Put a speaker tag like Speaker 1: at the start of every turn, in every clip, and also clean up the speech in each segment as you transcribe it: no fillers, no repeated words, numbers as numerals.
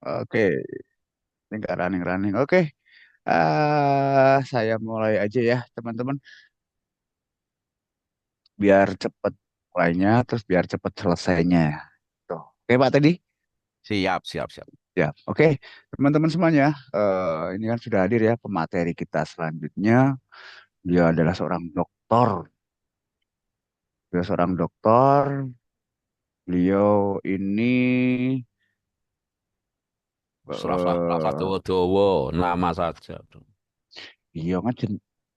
Speaker 1: Oke, ini nggak running-running. Oke, saya mulai aja ya, teman-teman. Biar cepet mulainya, terus biar cepet selesainya. Tuh. Oke, Pak tadi.
Speaker 2: Siap, siap, siap.
Speaker 1: Ya, oke, teman-teman semuanya. Ini kan sudah hadir ya pemateri kita selanjutnya. Dia adalah seorang dokter. Dia seorang dokter. Beliau ini
Speaker 2: Serasa
Speaker 1: eh
Speaker 2: dowo-dowo, nama saja.
Speaker 1: iya kan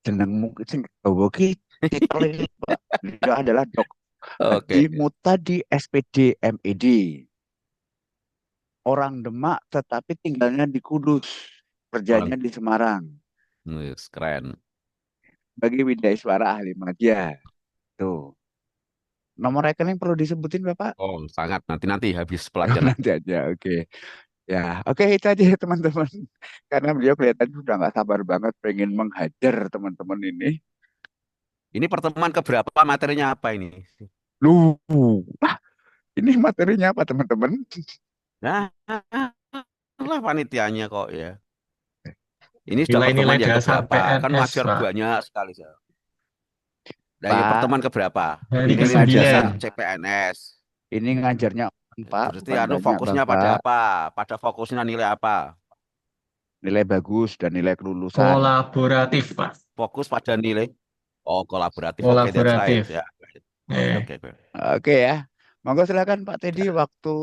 Speaker 1: jenengmu sing gawa ki titel ini, Pak. Beliau adalah Dok Haji
Speaker 2: Oke,
Speaker 1: Mutadi SPD MED. Orang Demak tetapi tinggalnya di Kudus,
Speaker 2: orang
Speaker 1: kerjanya di Semarang.
Speaker 2: keren.
Speaker 1: Bagi Widya Iswara ahli media. Tuh. Nomor rekening perlu disebutin, Bapak?
Speaker 2: Oh, sangat nanti habis pelajaran.
Speaker 1: Nanti aja, oke. Ya, oke itu aja ya teman-teman. Karena beliau kelihatan sudah nggak sabar banget pengen menghajar teman-teman ini.
Speaker 2: Ini pertemuan keberapa, materinya apa ini?
Speaker 1: Lu, wah, ini materinya apa teman-teman?
Speaker 2: Nah, lah panitianya kok ya. Ini sudah
Speaker 3: Nilai-nilai
Speaker 2: pertemuan yang
Speaker 3: dasar
Speaker 2: keberapa? Kan
Speaker 3: PNS,
Speaker 2: ngajar
Speaker 3: Pak.
Speaker 2: banyak sekali saya. Nah, ini
Speaker 1: Pak,
Speaker 2: pertemuan keberapa?
Speaker 3: Hari
Speaker 1: ini
Speaker 2: Nilai
Speaker 1: ngajarnya,
Speaker 2: dasar
Speaker 3: ke-9.
Speaker 2: CPNS.
Speaker 1: ini ngajarnya Pak,
Speaker 2: Berarti
Speaker 1: bukan
Speaker 2: anu
Speaker 1: banyak
Speaker 2: fokusnya pada
Speaker 1: Bapak.
Speaker 2: apa? Pada fokusnya nilai apa?
Speaker 1: Nilai bagus dan nilai kelulusan.
Speaker 3: Kolaboratif, Pak.
Speaker 2: Fokus pada nilai. Oh, kolaboratif. Oke, that's right.
Speaker 3: Kolaboratif.
Speaker 2: Ya. Oke,
Speaker 3: Eh,
Speaker 2: oke, oke.
Speaker 1: Oke ya. Monggo silakan Pak Teddy,
Speaker 2: Ya.
Speaker 1: waktu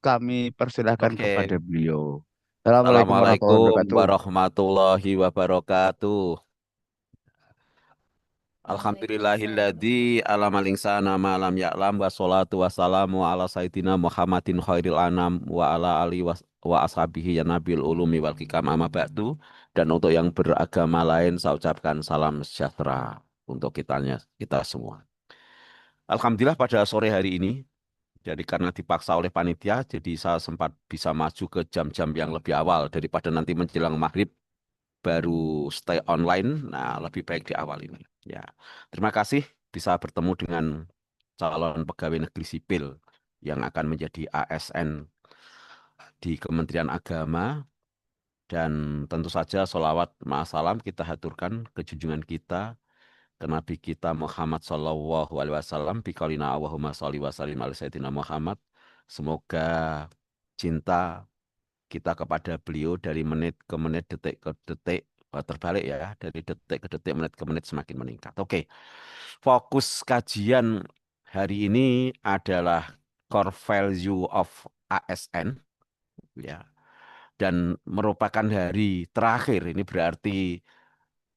Speaker 1: kami persilahkan kepada
Speaker 2: Oke.
Speaker 1: beliau. Assalamualaikum warahmatullahi
Speaker 2: Assalamualaikum
Speaker 1: wabarakatuh.
Speaker 2: warahmatullahi wabarakatuh. Alhamdulillahilladzi alamal insana ma lam ya'lam wassalatu wassalamu ala sayyidina Muhammadin khairil anam wa ala ali wa ashabihi ya nabil ulumi wal hikam amma ba'du. Dan untuk yang beragama lain saya ucapkan salam sejahtera untuk kita semua. Alhamdulillah pada sore hari ini, jadi karena dipaksa oleh panitia, jadi saya sempat bisa maju ke jam-jam yang lebih awal daripada nanti menjelang maghrib baru stay online. Nah, lebih baik di awal ini. Ya, terima kasih bisa bertemu dengan calon pegawai negeri sipil yang akan menjadi ASN di Kementerian Agama. Dan tentu saja sholawat ma'asalam kita haturkan ke junjungan kita, ke Nabi kita Muhammad Sallallahu Alaihi Wasallam, biqaulina Allahumma sholli wa sallim ala Sayyidina Muhammad. Semoga cinta kita kepada beliau dari menit ke menit, detik ke detik, terbalik ya, dari detik ke detik, menit ke menit semakin meningkat. Oke, fokus kajian hari ini adalah core value of ASN, ya, dan merupakan hari terakhir. Ini berarti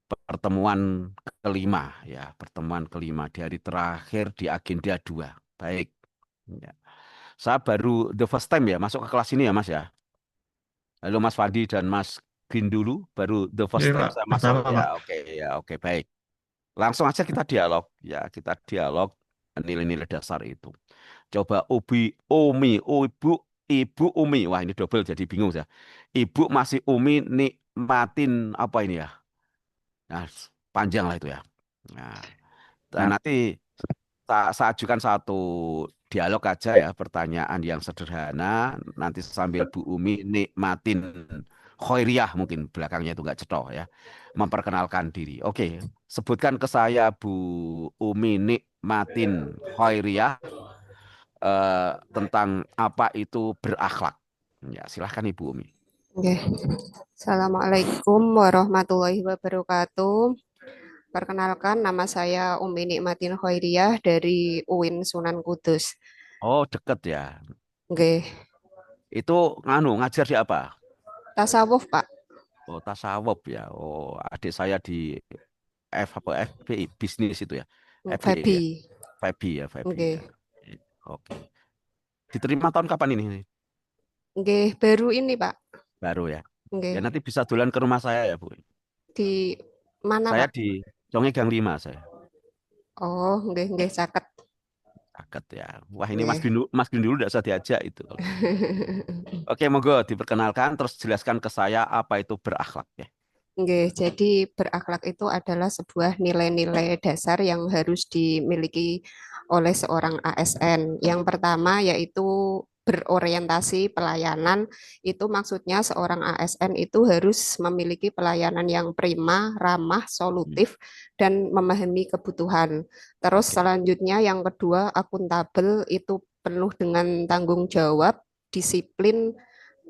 Speaker 2: pertemuan kelima, ya, pertemuan kelima di hari terakhir di agenda 2. Baik, ya. Saya baru the first time ya masuk ke kelas ini ya Mas ya. Halo Mas Fadi dan Mas Green dulu, baru the first
Speaker 3: Oke,
Speaker 2: time
Speaker 3: Pak.
Speaker 2: saya masuk.
Speaker 3: Pertama, Pak.
Speaker 2: Ya, oke, baik. Langsung aja kita dialog, ya, kita dialog nilai-nilai dasar itu. Coba Umi, Ibu Umi. Wah, ini double jadi bingung saya. Ibu masih Umi nikmatin apa ini ya? Nah, panjang lah itu ya. Nah, dan
Speaker 1: Nah,
Speaker 2: nanti saya ajukan satu dialog aja ya, pertanyaan yang sederhana. Nanti sambil Bu Umi nikmatin khoiriah mungkin belakangnya itu nggak cetok ya. Memperkenalkan diri. Oke, sebutkan ke saya Bu Umi nikmatin khoiriah, tentang apa itu berakhlak. Ya, silahkan Ibu Umi.
Speaker 4: Oke. Assalamualaikum warahmatullahi wabarakatuh. Perkenalkan, nama saya Umi Nikmatin Khairiyah dari UIN Sunan Kudus.
Speaker 2: Oh, deket ya.
Speaker 4: Oke.
Speaker 2: Itu nganu ngajar di apa?
Speaker 4: Tasawuf, Pak.
Speaker 2: Oh, tasawuf ya. Oh, adik saya di FBI bisnis itu ya. FBI ya.
Speaker 4: Fabi.
Speaker 2: FBI ya, FBI ya.
Speaker 4: Oke.
Speaker 2: Oke. Diterima tahun kapan ini?
Speaker 4: Oke, baru ini, Pak.
Speaker 2: Baru ya. Ya
Speaker 4: Oke.
Speaker 2: nanti bisa duluan ke rumah saya ya, Bu.
Speaker 4: Di mana,
Speaker 2: Saya
Speaker 4: Pak?
Speaker 2: di Conge Gang 5 saya.
Speaker 4: Oh, oke, caket.
Speaker 2: Kaget ya. Wah, ini
Speaker 4: Oke.
Speaker 2: Mas Gun dulu tidak usah diajak itu. Oke, monggo diperkenalkan terus jelaskan ke saya apa itu berakhlak ya.
Speaker 4: Oke, jadi berakhlak itu adalah sebuah nilai-nilai dasar yang harus dimiliki oleh seorang ASN. Yang pertama yaitu berorientasi pelayanan, itu maksudnya seorang ASN itu harus memiliki pelayanan yang prima, ramah, solutif, dan memahami kebutuhan. Terus
Speaker 2: Oke.
Speaker 4: selanjutnya yang kedua, akuntabel itu penuh dengan tanggung jawab, disiplin,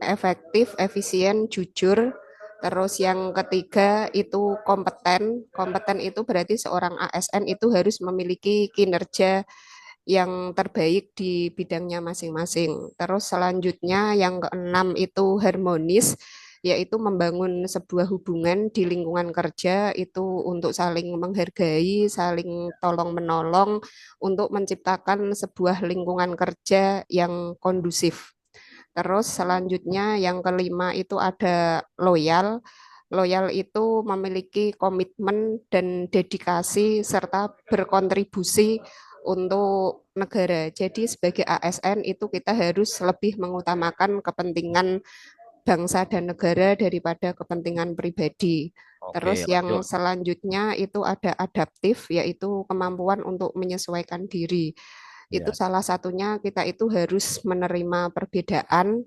Speaker 4: efektif, efisien, jujur. Terus yang ketiga itu kompeten. Kompeten itu berarti seorang ASN itu harus memiliki kinerja yang terbaik di bidangnya masing-masing. Terus selanjutnya yang keenam itu harmonis, yaitu membangun sebuah hubungan di lingkungan kerja itu untuk saling menghargai, saling tolong-menolong, untuk menciptakan sebuah lingkungan kerja yang kondusif. Terus selanjutnya yang kelima itu ada loyal. Loyal itu memiliki komitmen dan dedikasi serta berkontribusi untuk negara. Jadi sebagai ASN itu kita harus lebih mengutamakan kepentingan bangsa dan negara daripada kepentingan pribadi.
Speaker 2: Oke,
Speaker 4: Terus yang
Speaker 2: lanjut.
Speaker 4: selanjutnya itu ada adaptif, yaitu kemampuan untuk menyesuaikan diri. Itu
Speaker 2: Ya,
Speaker 4: salah satunya kita itu harus menerima perbedaan,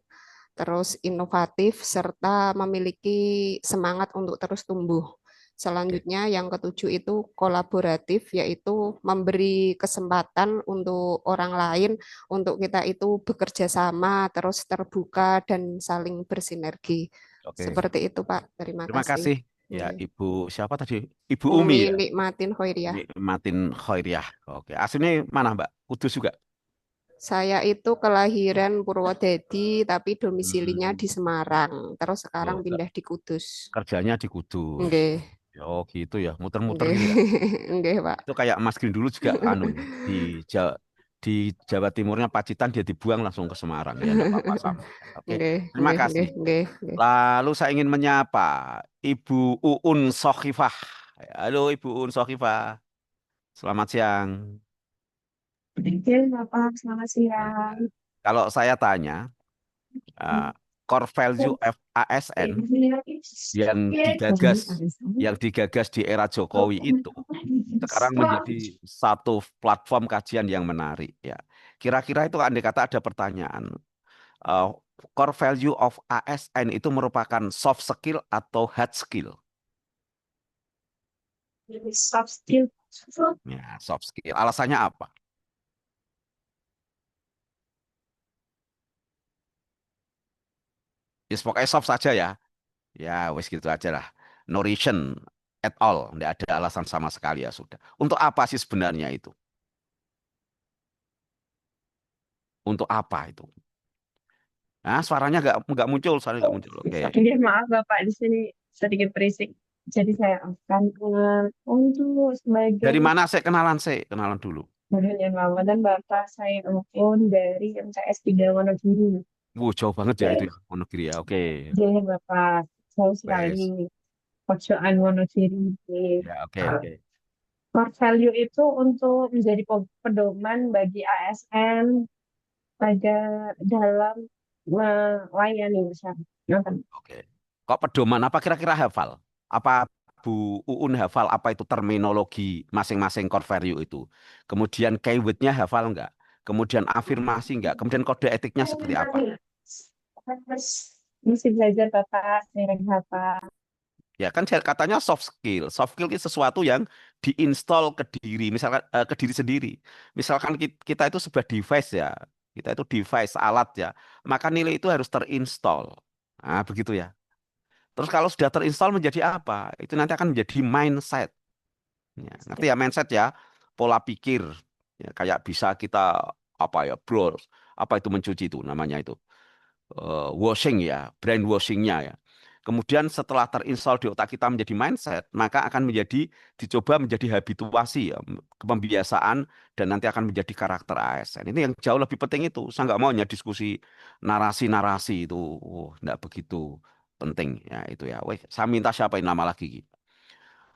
Speaker 4: terus inovatif, serta memiliki semangat untuk terus tumbuh.
Speaker 2: oke.
Speaker 4: Selanjutnya yang ketujuh itu kolaboratif, yaitu memberi kesempatan untuk orang lain untuk kita itu bekerja sama, terus terbuka dan saling bersinergi.
Speaker 2: Oke.
Speaker 4: Seperti itu, Pak. Terima
Speaker 2: Terima
Speaker 4: kasih.
Speaker 2: kasih. Ya,
Speaker 4: Oke.
Speaker 2: Ibu siapa tadi? Ibu Umi
Speaker 4: Umi
Speaker 2: ya.
Speaker 4: Nikmatin Khoiriah.
Speaker 2: Nikmatin Khairiah. Oke. Aslinya mana, Mbak? Kudus juga.
Speaker 4: Saya itu kelahiran Purwodadi, tapi domisilinya
Speaker 2: Hmm.
Speaker 4: di Semarang. Terus sekarang
Speaker 2: Oh,
Speaker 4: pindah di Kudus.
Speaker 2: kerjanya di Kudus.
Speaker 4: Nggih,
Speaker 2: Oh, gitu ya. Muter-muter
Speaker 4: nggih,
Speaker 2: gitu ya.
Speaker 4: nggih, Pak.
Speaker 2: Itu kayak Mas Green dulu juga anu ya. Di Jawa Timurnya Pacitan dia dibuang langsung ke Semarang. Ya, enggak apa-apa sama. Oke.
Speaker 4: Nggih,
Speaker 2: Terima
Speaker 4: nggih,
Speaker 2: kasih.
Speaker 4: nggih, nggih, nggih.
Speaker 2: Lalu saya ingin menyapa Ibu Uun Sokhifah. Halo Ibu Uun Sokhifah. Selamat siang.
Speaker 3: Oke, Bapak, selamat
Speaker 2: Ya.
Speaker 3: siang.
Speaker 2: Kalau saya tanya, uh, core value ASN yang digagas di era Jokowi itu sekarang menjadi satu platform kajian yang menarik ya. Kira-kira itu andai kata ada pertanyaan, uh, core value of ASN itu merupakan soft skill atau hard skill?
Speaker 3: Soft skill.
Speaker 2: Ya, soft skill. Alasannya apa? Ya, pokoknya soft saja ya. Ya, wes gitu aja lah. No reason at all. Tidak ada alasan sama sekali ya sudah. Untuk apa sih sebenarnya itu? Untuk apa itu? Nah, suaranya nggak muncul, suaranya nggak muncul. Oke.
Speaker 3: Oke, maaf Bapak, di sini sedikit berisik. Jadi saya akan untuk sebagai
Speaker 2: Dari mana saya kenalan dulu.
Speaker 3: bagian Ramadan Bapak saya dari MTS 3 Wonogiri.
Speaker 2: Jauh banget ya itu ya, Wonogiri ya. Oke.
Speaker 3: Jadi Bapak, saya sekali
Speaker 2: Wes.
Speaker 3: pojokan Wonogiri.
Speaker 2: Ya, oke.
Speaker 3: Core value itu untuk menjadi pedoman bagi ASN pada dalam melayani masyarakat.
Speaker 2: Oke. Kok pedoman apa kira-kira hafal? Apa Bu Uun hafal apa itu terminologi masing-masing core value itu? Kemudian keywordnya hafal nggak? Kemudian afirmasi nggak? Kemudian kode etiknya seperti apa?
Speaker 3: Mesti belajar Bapak, sering hafal.
Speaker 2: Ya kan katanya soft skill. Soft skill itu sesuatu yang diinstal ke diri, misalkan ke diri sendiri. Misalkan kita itu sebuah device ya, kita itu device alat ya, maka nilai itu harus terinstall. Nah, begitu ya. Terus kalau sudah terinstall menjadi apa? Itu nanti akan menjadi mindset. Ya, ngerti ya mindset ya, pola pikir. Ya, kayak bisa kita apa ya, bro, apa itu mencuci itu namanya itu washing ya, brainwashingnya ya. Kemudian setelah terinstall di otak kita menjadi mindset, maka akan dicoba menjadi habituasi ya, pembiasaan dan nanti akan menjadi karakter ASN. Ini yang jauh lebih penting itu. Saya nggak mau hanya diskusi narasi-narasi itu, nggak begitu penting ya itu ya. Weh, saya minta siapa yang nama lagi?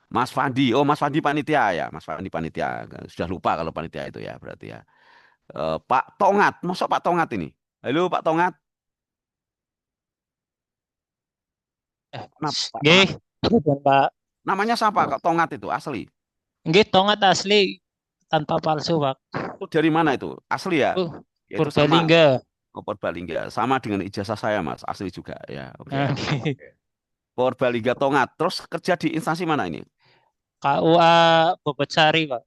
Speaker 2: Mas Fandi. Oh, Mas Fandi panitia ya. Mas Fandi panitia. Sudah lupa kalau panitia itu ya berarti ya. Pak Tongat, masuk Pak Tongat ini. Halo Pak Tongat. Kenapa Pak
Speaker 5: Nggih,
Speaker 2: Tongat?
Speaker 5: kemudian Pak.
Speaker 2: Namanya siapa Kak Tongat itu asli?
Speaker 5: Nggih, tongat asli tanpa palsu, Pak.
Speaker 2: Itu dari mana itu? Asli ya?
Speaker 5: Uh,
Speaker 2: Yaitu sama
Speaker 5: Purbalingga.
Speaker 2: Oh, Purbalingga sama dengan ijazah saya Mas, asli juga ya. Oke.
Speaker 5: Oke.
Speaker 2: Purbalingga Tongat. Terus kerja di instansi mana ini?
Speaker 5: KUA Bobocari, Pak.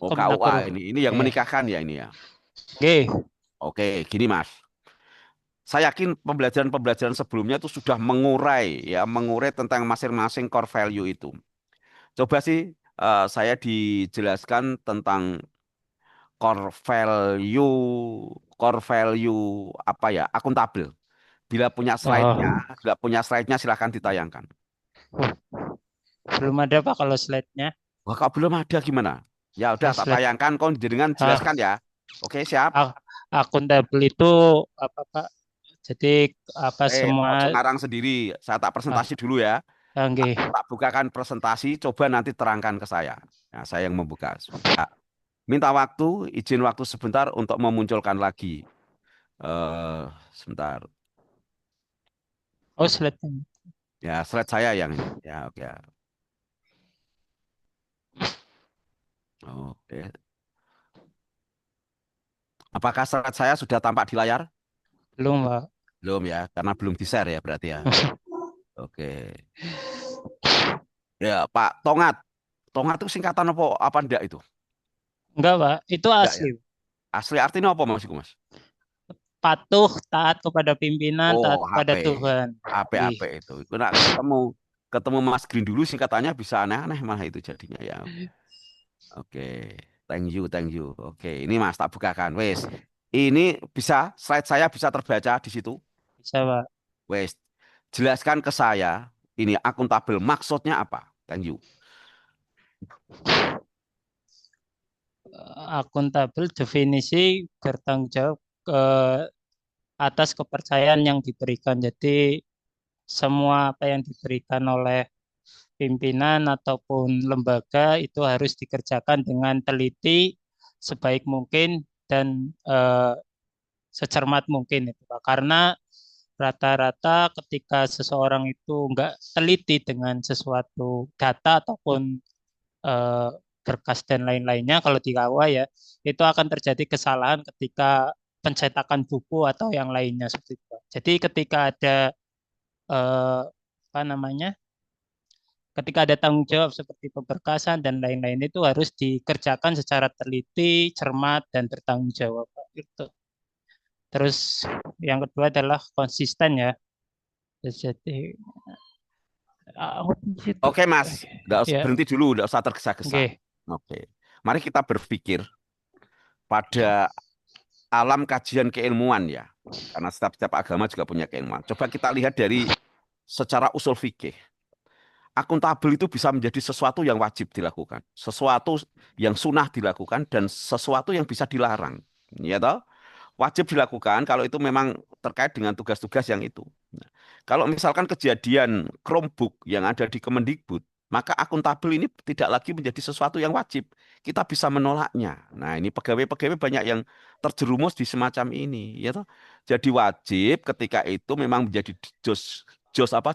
Speaker 2: Oh,
Speaker 5: Kemenagoro.
Speaker 2: KUA ini yang
Speaker 5: Iya.
Speaker 2: menikahkan ya ini ya.
Speaker 5: Oke.
Speaker 2: Oke, gini Mas. Saya yakin pembelajaran-pembelajaran sebelumnya itu sudah mengurai tentang masing-masing core value itu. Coba sih saya dijelaskan tentang core value apa ya? Akuntabel. Bila punya slide-nya,
Speaker 5: Oh,
Speaker 2: nggak punya slide-nya silahkan ditayangkan.
Speaker 5: belum ada Pak kalau slide-nya.
Speaker 2: Wah, kalau belum ada gimana? Ya udah, tak
Speaker 5: Slide.
Speaker 2: tayangkan, kau jenengan
Speaker 5: Ah,
Speaker 2: jelaskan ya. Oke, siap.
Speaker 5: akuntabel itu apa Pak? Jadi apa
Speaker 2: Ojo
Speaker 5: semua
Speaker 2: ngarang sendiri. Saya tak
Speaker 5: ah,
Speaker 2: presentasi dulu ya. Tak,
Speaker 5: oke.
Speaker 2: tak bukakan presentasi, coba nanti terangkan ke saya. Nah, saya yang membuka. Sudah. Minta waktu, izin waktu sebentar untuk memunculkan lagi. Sebentar.
Speaker 5: Oh, slide-nya.
Speaker 2: Ya, slide saya yang ini. Ya, oke. Oke. Apakah slide saya sudah tampak di layar?
Speaker 5: Belum, Pak.
Speaker 2: Belum ya, karena belum di-share ya berarti ya. Oke. Ya, Pak Tongat. Tongat itu singkatan apa enggak itu?
Speaker 5: Enggak, Pak. Itu
Speaker 2: Enggak ya.
Speaker 5: asli.
Speaker 2: Asli artinya apa Mas Iku, Mas?
Speaker 5: Patuh, taat kepada pimpinan, taat
Speaker 2: Oh,
Speaker 5: kepada
Speaker 2: HP.
Speaker 5: Tuhan.
Speaker 2: HP
Speaker 5: Ih,
Speaker 2: itu. Nah, ketemu Mas Green dulu singkatannya bisa aneh-aneh malah itu jadinya ya. Oke. Thank you. Oke, ini Mas tak bukakan. Wes. Ini bisa slide saya bisa terbaca di situ.
Speaker 5: bisa, Pak.
Speaker 2: Wes. Jelaskan ke saya ini akuntabel maksudnya apa? Thank you.
Speaker 5: Akuntabel definisi bertanggung jawab ke atas kepercayaan yang diberikan. Jadi semua apa yang diberikan oleh pimpinan ataupun lembaga itu harus dikerjakan dengan teliti, sebaik mungkin dan secermat mungkin itu Pak. Karena rata-rata ketika seseorang itu enggak teliti dengan sesuatu data ataupun eh, berkas dan lain-lainnya kalau di KUA ya, itu akan terjadi kesalahan ketika pencetakan buku atau yang lainnya seperti itu, Pak. Jadi ketika ada apa namanya? Ketika ada tanggung jawab seperti pemberkasan dan lain-lain itu harus dikerjakan secara teliti, cermat dan bertanggung jawab, Pak. Itu. Terus yang kedua adalah konsisten ya. Jadi situ.
Speaker 2: Oke, Mas. Nggak usah,
Speaker 5: Ya,
Speaker 2: berhenti dulu, nggak usah tergesa-gesa.
Speaker 5: oke.
Speaker 2: Oke. Mari kita berpikir pada alam kajian keilmuan ya. Karena setiap agama juga punya keilmuan. Coba kita lihat dari secara usul fikih. Akuntabel itu bisa menjadi sesuatu yang wajib dilakukan, sesuatu yang sunnah dilakukan, dan sesuatu yang bisa dilarang. Ya toh? Wajib dilakukan kalau itu memang terkait dengan tugas-tugas yang itu. Nah, kalau misalkan kejadian Chromebook yang ada di Kemendikbud, maka akuntabel ini tidak lagi menjadi sesuatu yang wajib. Kita bisa menolaknya. Nah, ini pegawai-pegawai banyak yang terjerumus di semacam ini, ya toh. Jadi wajib ketika itu memang menjadi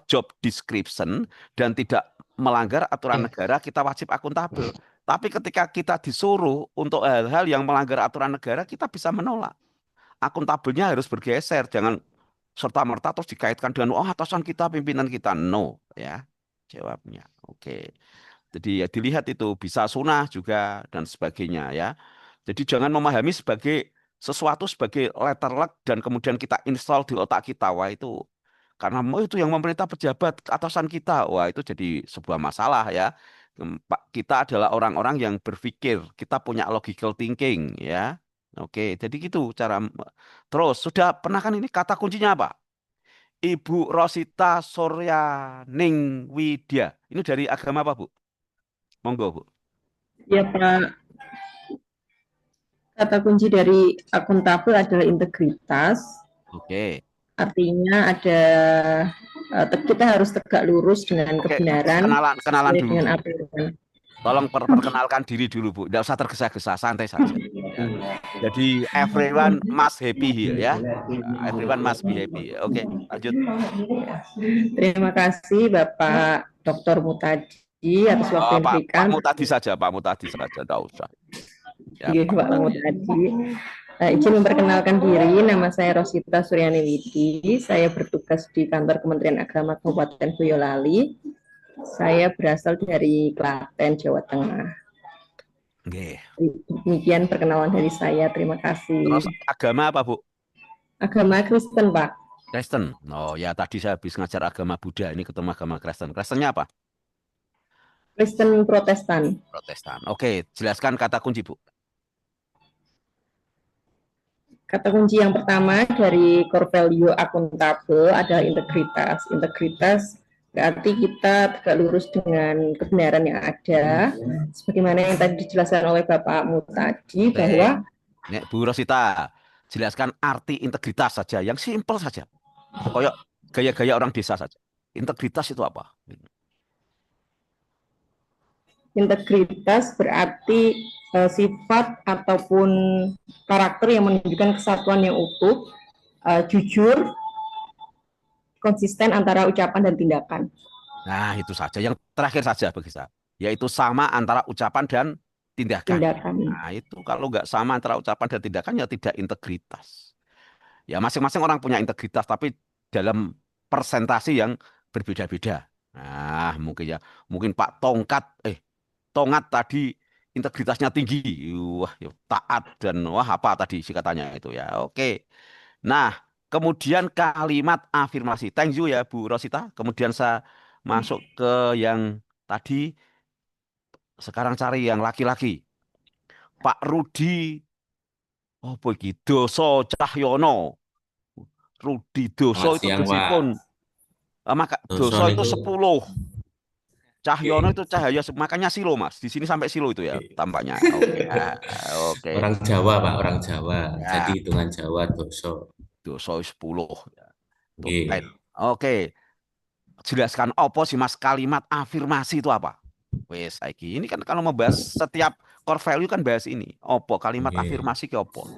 Speaker 2: job description dan tidak melanggar aturan
Speaker 5: Oke.
Speaker 2: negara, kita wajib akuntabel. Tapi ketika kita disuruh untuk hal-hal yang melanggar aturan negara, kita bisa menolak. Akuntabelnya harus bergeser, jangan serta-merta terus dikaitkan dengan oh atasan kita, pimpinan kita. No, ya jawabnya. Oke. Jadi ya dilihat itu bisa sunnah juga dan sebagainya ya. Jadi jangan memahami sebagai sesuatu sebagai letter luck dan kemudian kita install di otak kita. Wah itu karena itu yang memerintah pejabat atasan kita. Wah itu jadi sebuah masalah ya. Kita adalah orang-orang yang berpikir, kita punya logical thinking ya. Oke, jadi gitu cara. Terus sudah pernah kan ini kata kuncinya apa? Ibu Rosita Suryaning Widya. Ini dari agama apa, Bu? Monggo, Bu.
Speaker 6: Ya Pak, kata kunci dari akuntabel adalah integritas.
Speaker 2: Oke.
Speaker 6: Artinya ada kita harus tegak lurus dengan
Speaker 2: Oke,
Speaker 6: kebenaran
Speaker 2: kenalan
Speaker 6: sesuai
Speaker 2: dulu,
Speaker 6: dengan
Speaker 2: Bu.
Speaker 6: aturan.
Speaker 2: Tolong perkenalkan diri dulu, Bu. Tidak usah tergesa-gesa, santai saja. Ya. Jadi everyone must happy here ya. Everyone must be happy. Oke, lanjut.
Speaker 6: Terima kasih Bapak Dr. Mutadi atas waktu yang
Speaker 2: Pak
Speaker 6: diberikan.
Speaker 2: Mutadi saja, Pak Mutadi saja, tidak usah. Ya,
Speaker 6: Iya,
Speaker 2: Pak
Speaker 6: Pak
Speaker 2: Mutadi.
Speaker 6: Mutadi. Izin memperkenalkan diri, nama saya Rosita Suryani Widi. Saya bertugas di kantor Kementerian Agama Kabupaten Boyolali. Saya berasal dari Klaten, Jawa Tengah.
Speaker 2: Nggih.
Speaker 6: Demikian perkenalan dari saya. Terima kasih.
Speaker 2: Terus agama apa, Bu?
Speaker 6: Agama Kristen, Pak.
Speaker 2: Kristen. Oh ya, tadi saya habis ngajar agama Buddha, ini ketemu agama Kristen. Kristennya apa?
Speaker 6: Kristen Protestan.
Speaker 2: Protestan. Oke, jelaskan kata kunci, Bu.
Speaker 6: Kata kunci yang pertama dari core value akuntabel adalah integritas. Integritas berarti kita tegak lurus dengan kebenaran yang ada, sebagaimana yang tadi dijelaskan oleh Bapakmu tadi, bahwa
Speaker 2: Nek Bu Rosita, jelaskan arti integritas saja, yang simpel saja. Kayak gaya-gaya orang desa saja. Integritas itu apa?
Speaker 6: integritas berarti sifat ataupun karakter yang menunjukkan kesatuan yang utuh, jujur, konsisten antara ucapan dan tindakan.
Speaker 2: Nah, itu saja. Yang terakhir saja bagi saya, yaitu sama antara ucapan dan tindakan. Nah, itu kalau nggak sama antara ucapan dan tindakan, ya tidak integritas. Ya, masing-masing orang punya integritas, tapi dalam persentase yang berbeda-beda. Nah, mungkin Pak Tongat tadi integritasnya tinggi, wah, ya, taat dan wah apa tadi singkatannya itu ya. Oke. Nah, kemudian kalimat afirmasi. Thank you ya Bu Rosita. Kemudian saya masuk ke yang tadi. Sekarang cari yang laki-laki. Pak Rudi. Oh, begitu. Doso Cahyono. Rudi Doso
Speaker 7: Selamat
Speaker 2: itu
Speaker 7: siang, Pak.
Speaker 2: berjipun. Maka Doso itu 10. Cahyono itu cahaya, makanya silo Mas. Di sini sampai silo itu ya tampaknya. Oke. Oke.
Speaker 7: Orang Jawa, Pak, orang Jawa.
Speaker 2: Ya.
Speaker 7: Jadi hitungan Jawa Doso.
Speaker 2: Doso 10.
Speaker 7: Oke.
Speaker 2: Oke. Jelaskan apa sih Mas kalimat afirmasi itu apa? Wes saiki ini kan kalau membahas setiap core value kan bahas ini. Apa kalimat afirmasi ke apa?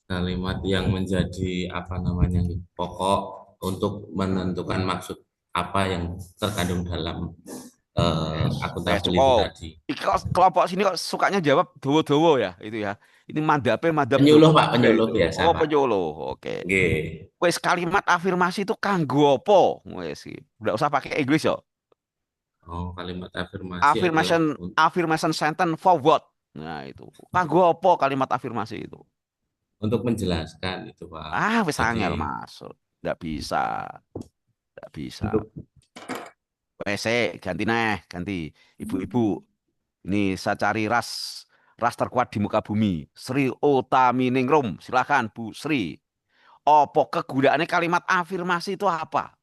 Speaker 7: Kalimat yang menjadi apa namanya pokok untuk menentukan maksud apa yang terkandung dalam akuntabilitas tadi.
Speaker 2: Kelompok sini kok sukanya jawab dowo-dowo ya itu ya. Ini madhab
Speaker 7: penyuluh Pak, penyuluh biasa.
Speaker 2: Oh,
Speaker 7: Pak.
Speaker 2: penyuluh. Oke.
Speaker 7: Nggih.
Speaker 2: Wes kalimat afirmasi itu kanggo apa? Wes enggak usah pakai Inggris ya.
Speaker 7: Oh, kalimat afirmasi.
Speaker 2: Affirmation sentence for what? Nah, itu. Kanggo apa kalimat afirmasi itu?
Speaker 7: Untuk menjelaskan itu, Pak.
Speaker 2: Wes angel masuk. Enggak bisa. Enggak bisa. Wes ganti ibu-ibu. Ini saya cari ras terkuat di muka bumi. Sri Utaminingrum. Silakan Bu Sri. Apa kegunaannya kalimat afirmasi itu apa?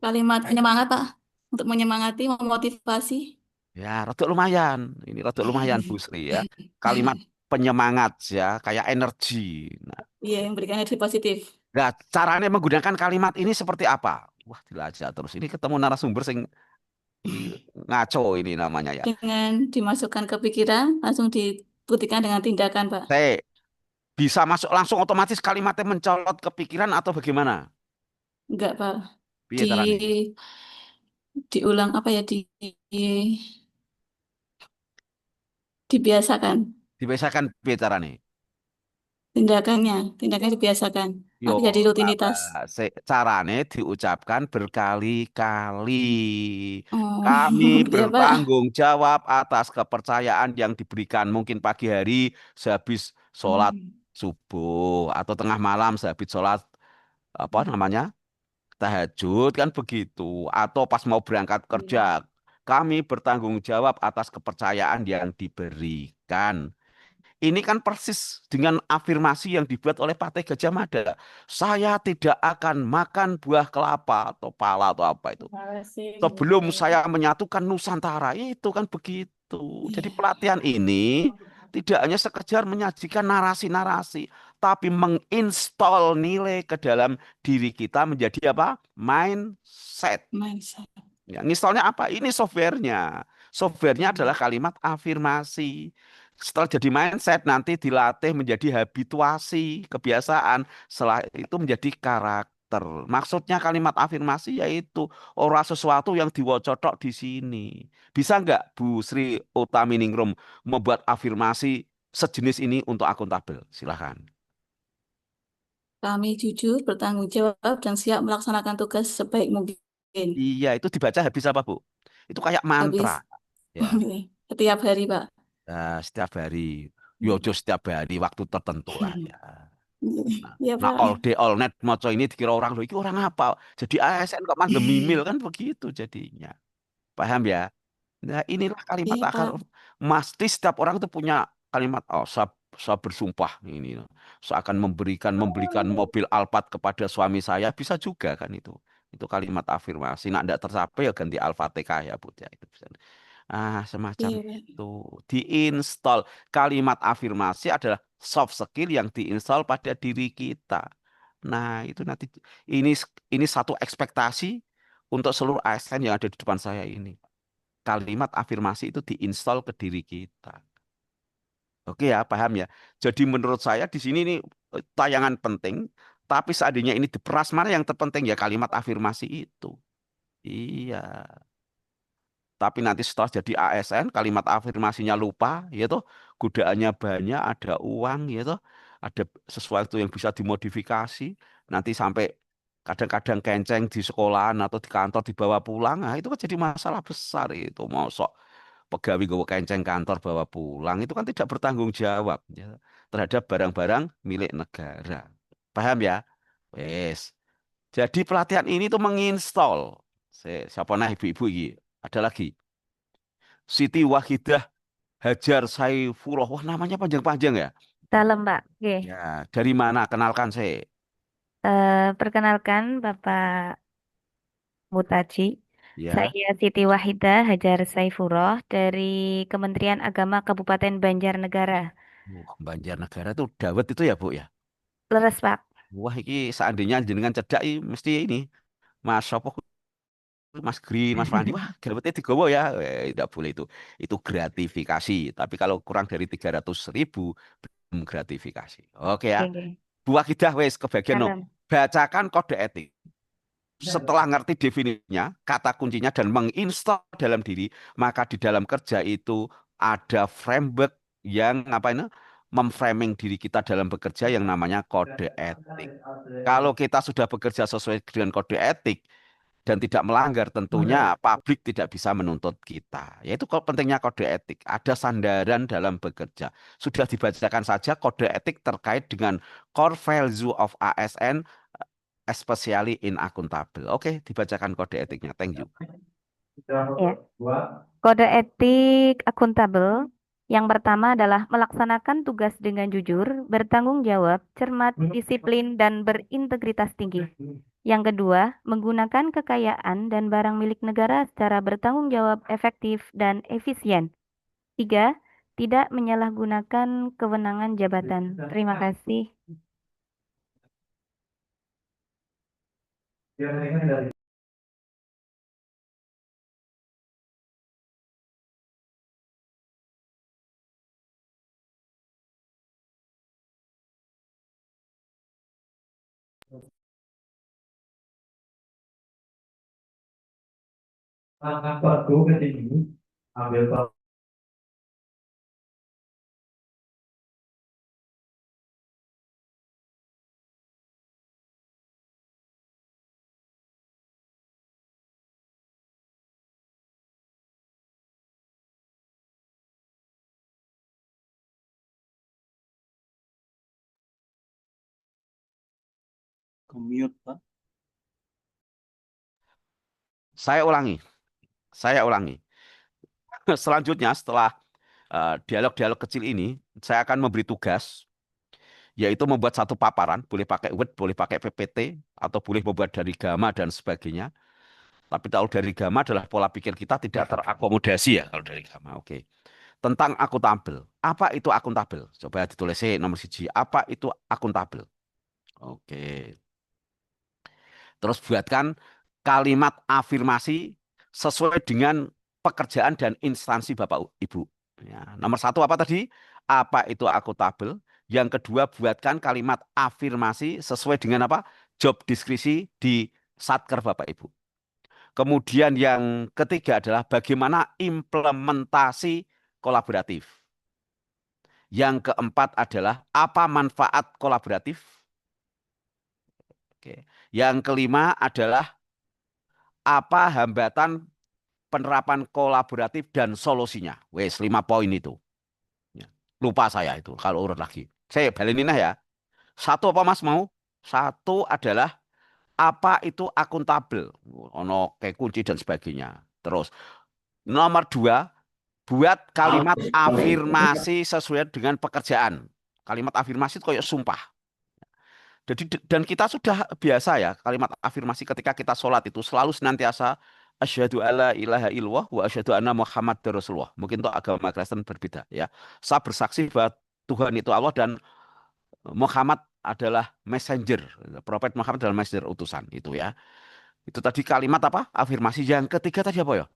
Speaker 8: Kalimat penyemangat, Pak. Untuk menyemangati, memotivasi.
Speaker 2: Ya, rada lumayan. Ini rada lumayan Bu Sri ya. Kalimat penyemangat ya, kayak energi. Nah,
Speaker 8: iya, memberikan energi positif.
Speaker 2: Nah, caranya menggunakan kalimat ini seperti apa? Wah, dilajak terus. Ini ketemu narasumber sing ngaco ini namanya ya.
Speaker 8: Dengan dimasukkan ke pikiran, langsung dibuktikan dengan tindakan, Pak.
Speaker 2: Bisa masuk langsung otomatis kalimatnya mencolot ke pikiran atau bagaimana?
Speaker 8: Enggak, Pak.
Speaker 2: Piye
Speaker 8: Diulang apa ya? Dibiasakan.
Speaker 2: Dibiasakan piye carane?
Speaker 8: Tindakannya dibiasakan.
Speaker 2: Yo,
Speaker 8: jadi rutinitas.
Speaker 2: Carane diucapkan berkali-kali.
Speaker 8: Oh,
Speaker 2: Kami
Speaker 8: ya, Pak.
Speaker 2: bertanggung jawab atas kepercayaan yang diberikan. Mungkin pagi hari sehabis sholat subuh atau tengah malam sehabis sholat tahajud kan begitu. Atau pas mau berangkat kerja. Kami bertanggung jawab atas kepercayaan yang diberikan. Ini kan persis dengan afirmasi yang dibuat oleh Patih Gajah Mada. Saya tidak akan makan buah kelapa atau pala atau apa itu. Sebelum saya menyatukan Nusantara. Itu kan begitu. Jadi pelatihan ini tidak hanya sekedar menyajikan narasi-narasi. Tapi menginstal nilai ke dalam diri kita menjadi apa? Mindset. Ya, installnya apa? Ini softwarenya. Softwarenya adalah kalimat afirmasi. Setelah jadi mindset, nanti dilatih menjadi habituasi, kebiasaan. Setelah itu menjadi karakter. Maksudnya kalimat afirmasi yaitu ora sesuatu yang diwocotok di sini. Bisa nggak Bu Sri Utaminingrum membuat afirmasi sejenis ini untuk akuntabel? Silahkan.
Speaker 8: Kami jujur, bertanggung jawab, dan siap melaksanakan tugas sebaik mungkin.
Speaker 2: Iya, itu dibaca habis apa, Bu? Itu kayak
Speaker 8: Habis
Speaker 2: mantra. Ya,
Speaker 8: setiap hari, Pak.
Speaker 2: setiap hari. Yojo setiap hari, waktu tertentu lah ya.
Speaker 8: Iya,
Speaker 2: Nah,
Speaker 8: Pak.
Speaker 2: all day, all night, maco ini dikira orang, loh, ini orang apa? Jadi ASN kok manggil mimil, kan begitu jadinya. Paham ya? Nah, inilah kalimat
Speaker 8: Iya,
Speaker 2: akar.
Speaker 8: Pak.
Speaker 2: Mesti setiap orang itu punya kalimat, oh, saya bersumpah ini. Saya akan membelikan mobil Alphard kepada suami saya. Bisa juga kan itu. Itu kalimat afirmasi. Nah, tidak tercapai ya ganti Al-Fatihah ya, Bu. Ya, itu bisa. Semacam
Speaker 8: Iya, Pak.
Speaker 2: itu. Diinstal. Kalimat afirmasi adalah soft skill yang diinstal pada diri kita. Nah, itu nanti ini ini satu ekspektasi untuk seluruh ASN yang ada di depan saya ini. Kalimat afirmasi itu diinstal ke diri kita. Oke ya, paham ya. Jadi menurut saya di sini nih tayangan penting, tapi seandainya ini diperas mana yang terpenting ya kalimat afirmasi itu. Iya. Tapi nanti setelah jadi ASN, kalimat afirmasinya lupa, ya toh, godaannya banyak, ada uang, ya toh, ada sesuatu yang bisa dimodifikasi, nanti sampai kadang-kadang kenceng di sekolahan atau di kantor dibawa pulang, nah itu kan jadi masalah besar itu. Mau sok pegawai gue kenceng kantor bawa pulang, itu kan tidak bertanggung jawab ya, terhadap barang-barang milik negara. Paham ya? Wes. Jadi pelatihan ini tuh menginstall. Siapa nah ibu-ibu ini? Ada lagi. Siti Wahidah Hajar Saifullah. Wah, namanya panjang-panjang ya.
Speaker 9: Dalam, Pak. Oke.
Speaker 2: Ya, dari mana? Kenalkan saya.
Speaker 9: Perkenalkan Bapak Mutaji.
Speaker 2: Ya,
Speaker 9: Saya Siti Wahidah Hajar Saifullah dari Kementerian Agama Kabupaten Banjarnegara.
Speaker 2: Banjarnegara itu dawet itu ya, Bu ya.
Speaker 9: Leres, Pak.
Speaker 2: Wah, ini seandainya jenengan cedak ini mesti ini. Mas Sopo, Mas Green, Mas Fandi, wah, dawetnya digowo ya. Tidak boleh itu. Itu gratifikasi. Tapi kalau kurang dari 300.000, belum gratifikasi. Oke ya.
Speaker 9: Oke.
Speaker 2: Bu Wahidah, wes kebagian no.
Speaker 9: Dalam.
Speaker 2: Bacakan kode etik. Setelah ngerti definisinya, kata kuncinya dan menginstal dalam diri, maka di dalam kerja itu ada framework yang apa ini memframing diri kita dalam bekerja yang namanya kode etik. Kalau kita sudah bekerja sesuai dengan kode etik dan tidak melanggar, tentunya publik tidak bisa menuntut kita. Yaitu pentingnya kode etik. Ada sandaran dalam bekerja. Sudah dibacakan saja kode etik terkait dengan core value of ASN especially in akuntabel. Oke, dibacakan kode etiknya. Thank you.
Speaker 9: Ya. Kode etik akuntabel yang pertama adalah melaksanakan tugas dengan jujur, bertanggung jawab, cermat, disiplin, dan berintegritas tinggi. Yang kedua, menggunakan kekayaan dan barang milik negara secara bertanggung jawab, efektif, dan efisien. Tiga, tidak menyalahgunakan kewenangan jabatan. Terima kasih.
Speaker 2: Saya ulangi. Saya ulangi. Selanjutnya setelah dialog-dialog kecil ini, saya akan memberi tugas, yaitu membuat satu paparan, boleh pakai Word, boleh pakai PPT, atau boleh membuat dari Gamma dan sebagainya. Tapi kalau dari Gamma adalah pola pikir kita tidak terakomodasi ya kalau dari Gamma. Oke. Tentang akuntabel. Apa itu akuntabel? Coba ditulis nomor siji. Apa itu akuntabel? Oke. Terus buatkan kalimat afirmasi sesuai dengan pekerjaan dan instansi Bapak Ibu. Ya, nomor satu apa tadi? Apa itu akuntabel? Yang kedua, buatkan kalimat afirmasi sesuai dengan apa? Job deskripsi di Satker Bapak Ibu. Kemudian yang ketiga adalah bagaimana implementasi kolaboratif. Yang keempat adalah apa manfaat kolaboratif. Oke. Yang kelima adalah apa hambatan penerapan kolaboratif dan solusinya. Wes 5 poin itu. Ya. Lupa saya itu kalau urut lagi. Saya balenin ya. Satu apa Mas mau? Satu adalah apa itu akuntabel. Ono kayak kunci dan sebagainya. Terus nomor 2, buat kalimat afirmasi sesuai dengan pekerjaan. Kalimat afirmasi itu kayak sumpah. Jadi dan kita sudah biasa ya kalimat afirmasi ketika kita sholat itu selalu senantiasa asyhadu alla ilaha illallah wa asyhadu anna muhammadar rasulullah. Mungkin untuk agama Kristen berbeda ya. Saya bersaksi bahwa Tuhan itu Allah dan Muhammad adalah messenger. Prophet Muhammad adalah messenger utusan itu ya. Itu tadi kalimat apa? Afirmasi. Yang ketiga tadi apa ya?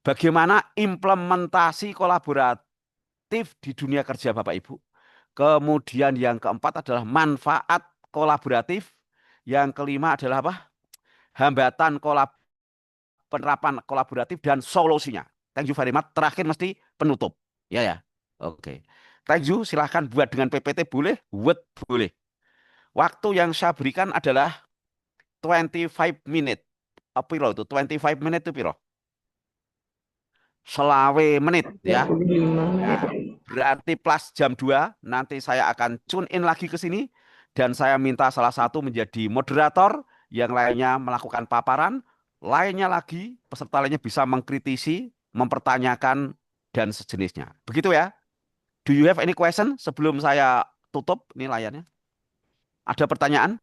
Speaker 2: Bagaimana implementasi kolaboratif di dunia kerja Bapak Ibu? Kemudian yang keempat adalah manfaat kolaboratif. Yang kelima adalah apa? Hambatan penerapan kolaboratif dan solusinya. Thank you very much. Terakhir mesti penutup. Ya ya. Oke. Thank you. Silahkan buat dengan PPT boleh, Word boleh. Waktu yang saya berikan adalah 25 menit. Piro itu? 25 menit itu piro? Selawe menit ya.
Speaker 6: 25
Speaker 2: Nah, berarti plus jam 2 nanti saya akan tune in lagi ke sini dan saya minta salah satu menjadi moderator, yang lainnya melakukan paparan, lainnya lagi peserta lainnya bisa mengkritisi, mempertanyakan dan sejenisnya. Begitu ya. Do you have any question sebelum saya tutup ini layarnya? Ada pertanyaan?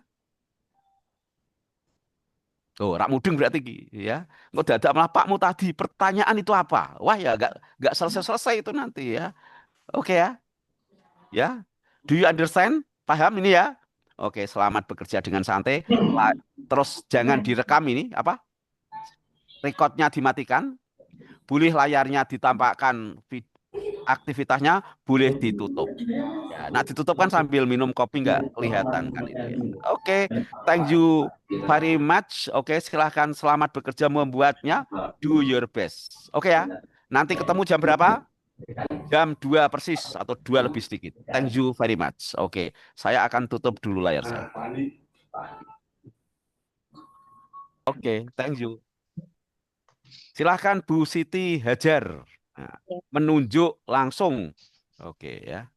Speaker 2: Oh, rak mudeng berarti ya. Nggak ada malah Pakmu tadi pertanyaan itu apa? Wah ya nggak selesai itu nanti ya. Oke ya. Ya. Do you understand? Paham ini ya? Oke, selamat bekerja dengan santai. Terus jangan direkam ini apa? Recordnya dimatikan. Boleh layarnya ditampakkan aktivitasnya, boleh ditutup. Ya, nah ditutup kan sambil minum kopi nggak kelihatan kan itu ya. Oke, thank you very much. Oke, silahkan selamat bekerja membuatnya. Do your best. Oke ya. Nanti ketemu jam berapa? Jam 2 persis atau 2 lebih sedikit. Thank you very much. Oke, saya akan tutup dulu layar saya. Oke, thank you. Silahkan Bu Siti Hajar. Nah, menunjuk langsung. Oke ya.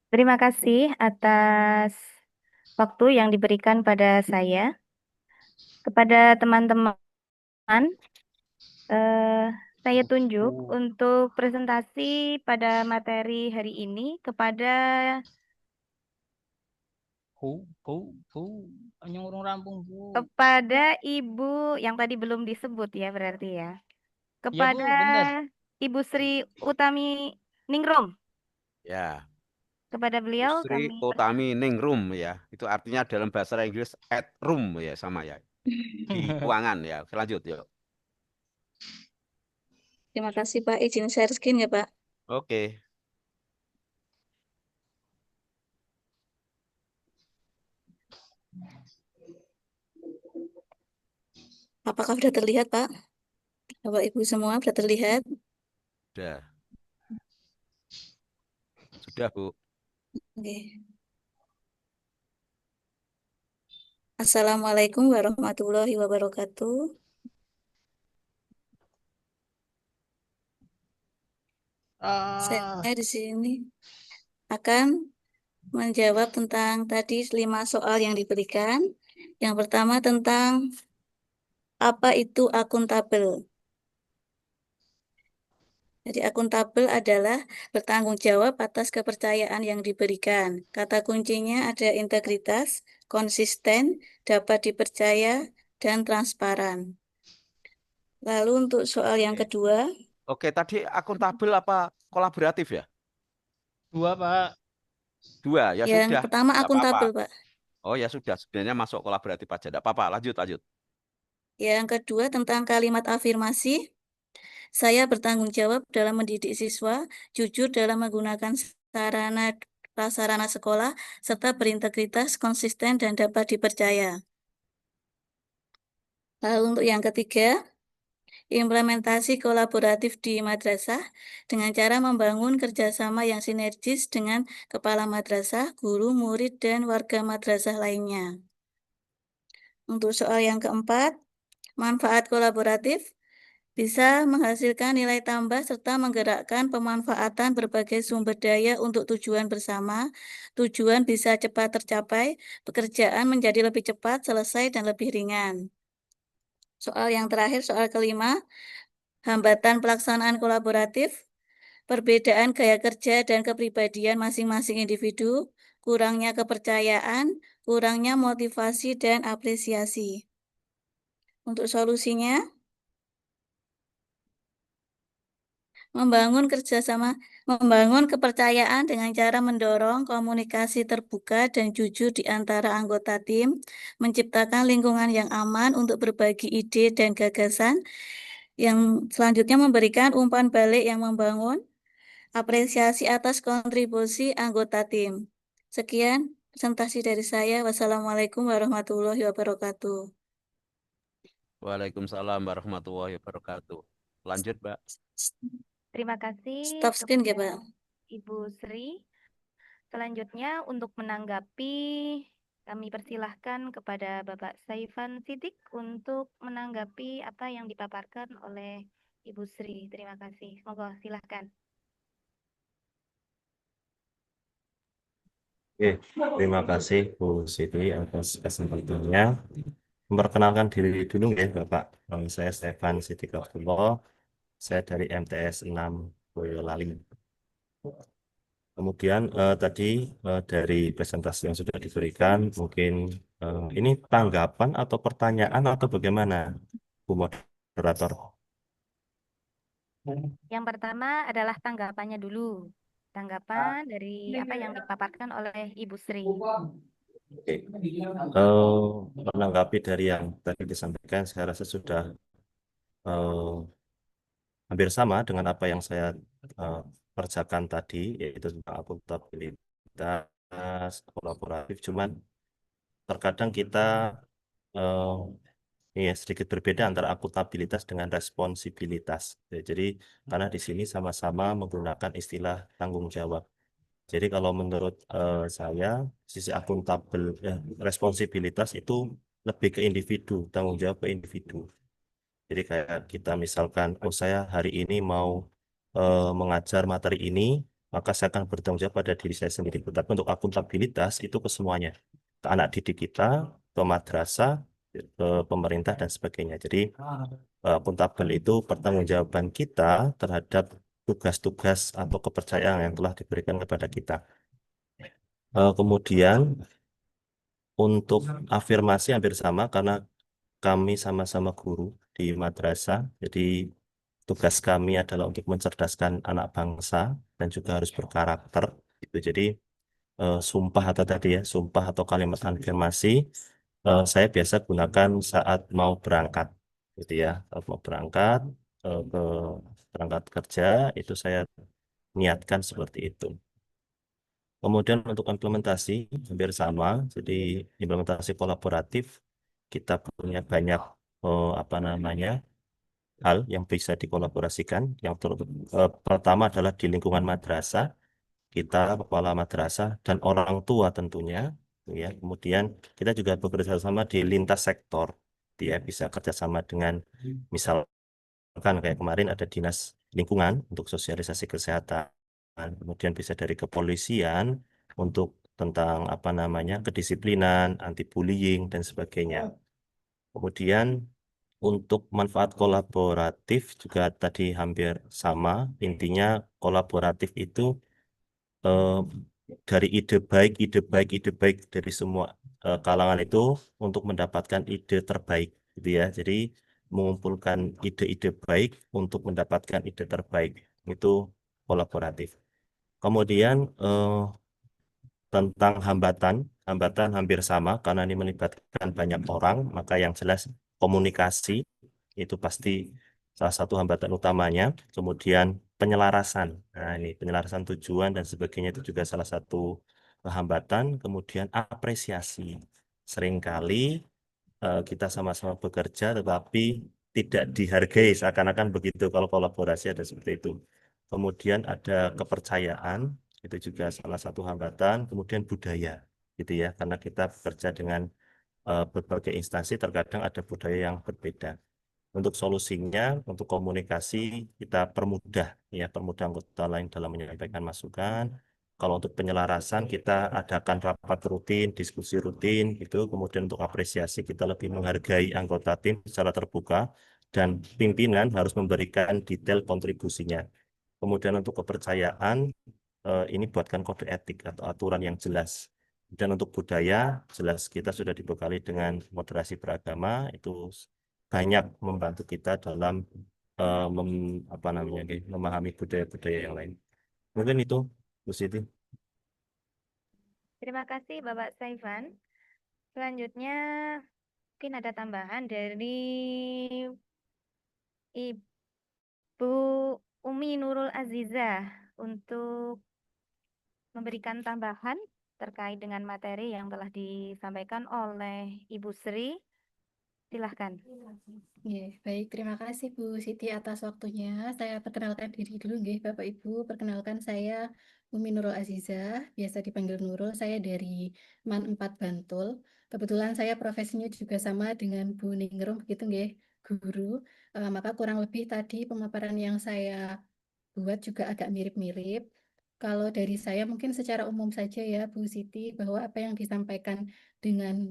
Speaker 9: Terima kasih atas waktu yang diberikan pada saya. Kepada teman-teman, saya tunjuk untuk presentasi pada materi hari ini kepada kepada Ibu yang tadi belum disebut ya berarti ya. Kepada Ibu Sri Utami Ningrum.
Speaker 2: Ya.
Speaker 9: Kepada beliau
Speaker 2: Sri
Speaker 9: kami
Speaker 2: Utami Ningrum ya. Itu artinya dalam bahasa Inggris at room ya sama ya. Di ruangan ya. Lanjut yuk.
Speaker 8: Terima kasih Pak. Izin share screen ya Pak.
Speaker 2: Oke.
Speaker 8: Apakah sudah terlihat Pak? Bapak Ibu semua sudah terlihat?
Speaker 2: Sudah. Sudah Bu.
Speaker 8: Oke. Assalamualaikum warahmatullahi wabarakatuh. Saya di sini akan menjawab tentang tadi 5 soal yang diberikan. Yang pertama tentang apa itu akuntabel. Jadi akuntabel adalah bertanggung jawab atas kepercayaan yang diberikan. Kata kuncinya ada integritas, konsisten, dapat dipercaya, dan transparan. Lalu untuk soal yang kedua.
Speaker 2: Oke, tadi akuntabel apa kolaboratif ya?
Speaker 5: 2 Pak.
Speaker 2: 2 ya
Speaker 8: Yang
Speaker 2: sudah.
Speaker 8: pertama
Speaker 2: Nggak
Speaker 8: akuntabel
Speaker 2: apa-apa.
Speaker 8: Pak.
Speaker 2: Oh ya sudah, sebenarnya masuk kolaboratif aja. Tidak apa-apa, lanjut.
Speaker 8: Yang kedua tentang kalimat afirmasi. Saya bertanggung jawab dalam mendidik siswa, jujur dalam menggunakan prasarana sekolah, serta berintegritas, konsisten, dan dapat dipercaya. Lalu untuk yang ketiga, implementasi kolaboratif di madrasah dengan cara membangun kerjasama yang sinergis dengan kepala madrasah, guru, murid, dan warga madrasah lainnya. Untuk soal yang keempat, manfaat kolaboratif bisa menghasilkan nilai tambah serta menggerakkan pemanfaatan berbagai sumber daya untuk tujuan bersama. Tujuan bisa cepat tercapai, pekerjaan menjadi lebih cepat selesai dan lebih ringan. Soal yang terakhir, soal kelima, hambatan pelaksanaan kolaboratif, perbedaan gaya kerja dan kepribadian masing-masing individu, kurangnya kepercayaan, kurangnya motivasi dan apresiasi. Untuk solusinya, membangun kepercayaan dengan cara mendorong komunikasi terbuka dan jujur di antara anggota tim, menciptakan lingkungan yang aman untuk berbagi ide dan gagasan, yang selanjutnya memberikan umpan balik yang membangun, apresiasi atas kontribusi anggota tim. Sekian presentasi dari saya. Wassalamualaikum warahmatullahi wabarakatuh.
Speaker 2: Waalaikumsalam warahmatullahi wabarakatuh. Lanjut, Mbak.
Speaker 9: Terima kasih
Speaker 8: Stop screen ya,
Speaker 9: kepada
Speaker 8: Pak.
Speaker 9: Ibu Sri. Selanjutnya untuk menanggapi, kami persilahkan kepada Bapak Saifan Sidik untuk menanggapi apa yang dipaparkan oleh Ibu Sri. Terima kasih. Monggo silahkan.
Speaker 10: Oke, terima kasih Bu Siti atas kesempatannya. Memperkenalkan diri dulu ya Bapak. Saya Stefan Sidik Abdullah. Saya dari MTS 6 Boyolali. Kemudian tadi dari presentasi yang sudah diberikan, mungkin ini tanggapan atau pertanyaan atau bagaimana, Bu Moderator?
Speaker 9: Yang pertama adalah tanggapannya dulu. Tanggapan dari apa yang dipaparkan oleh Ibu Sri.
Speaker 10: Oke. Menanggapi dari yang tadi disampaikan, saya rasa sudah hampir sama dengan apa yang saya kerjakan tadi, yaitu tentang akuntabilitas, kolaboratif. Cuman terkadang kita sedikit berbeda antara akuntabilitas dengan responsibilitas. Jadi karena di sini sama-sama menggunakan istilah tanggung jawab. Jadi kalau menurut saya sisi akuntabel, responsibilitas itu lebih ke individu, tanggung jawab ke individu. Jadi kayak kita misalkan, oh saya hari ini mau mengajar materi ini, maka saya akan bertanggung jawab pada diri saya sendiri. Tetapi untuk akuntabilitas itu ke semuanya, ke anak didik kita, ke madrasah, ke pemerintah dan sebagainya. Jadi akuntabel itu pertanggungjawaban kita terhadap tugas-tugas atau kepercayaan yang telah diberikan kepada kita. Kemudian untuk afirmasi hampir sama karena kami sama-sama guru di madrasah, jadi tugas kami adalah untuk mencerdaskan anak bangsa dan juga harus berkarakter. Gitu. Jadi sumpah atau tadi ya, sumpah atau kalimat afirmasi saya biasa gunakan saat mau berangkat, gitu ya. Saat mau berangkat ke berangkat kerja itu saya niatkan seperti itu. Kemudian untuk implementasi hampir sama, jadi implementasi kolaboratif kita punya banyak hal yang bisa dikolaborasikan. Yang pertama adalah di lingkungan madrasah, kita kepala madrasah dan orang tua tentunya, ya. Kemudian kita juga bekerja sama di lintas sektor, dia bisa kerjasama dengan misalkan kayak kemarin ada dinas lingkungan untuk sosialisasi kesehatan, kemudian bisa dari kepolisian untuk tentang kedisiplinan, anti bullying dan sebagainya. Kemudian untuk manfaat kolaboratif juga tadi hampir sama, intinya kolaboratif itu dari ide baik dari semua kalangan itu untuk mendapatkan ide terbaik, gitu ya. Jadi mengumpulkan ide-ide baik untuk mendapatkan ide terbaik itu kolaboratif. Kemudian tentang hambatan hampir sama karena ini melibatkan banyak orang, maka yang jelas komunikasi itu pasti salah satu hambatan utamanya. Kemudian penyelarasan, nah ini penyelarasan tujuan dan sebagainya itu juga salah satu hambatan. Kemudian apresiasi, seringkali kita sama-sama bekerja tetapi tidak dihargai, seakan-akan begitu. Kalau kolaborasi ada seperti itu. Kemudian ada kepercayaan, itu juga salah satu hambatan. Kemudian budaya, gitu ya, karena kita bekerja dengan berbagai instansi, terkadang ada budaya yang berbeda. Untuk solusinya, untuk komunikasi kita permudah, ya, permudah anggota lain dalam menyampaikan masukan. Kalau untuk penyelarasan kita adakan rapat rutin, diskusi rutin, gitu. Kemudian untuk apresiasi kita lebih menghargai anggota tim secara terbuka, dan pimpinan harus memberikan detail kontribusinya. Kemudian untuk kepercayaan, ini buatkan kode etik atau aturan yang jelas. Dan untuk budaya, jelas kita sudah dibekali dengan moderasi beragama, itu banyak membantu kita dalam memahami budaya-budaya yang lain. Mungkin itu, Bu Siti.
Speaker 9: Terima kasih Bapak Saifan. Selanjutnya mungkin ada tambahan dari Ibu Umi Nurul Azizah untuk memberikan tambahan terkait dengan materi yang telah disampaikan oleh Ibu Sri. Silahkan.
Speaker 11: Baik, terima kasih Bu Siti atas waktunya. Saya perkenalkan diri dulu, Bapak Ibu. Perkenalkan saya Umi Nurul Azizah, biasa dipanggil Nurul. Saya dari MAN 4 Bantul. Kebetulan saya profesinya juga sama dengan Bu Ningrum, begitu guru. Maka kurang lebih tadi pemaparan yang saya buat juga agak mirip-mirip. Kalau dari saya mungkin secara umum saja ya Bu Siti, bahwa apa yang disampaikan dengan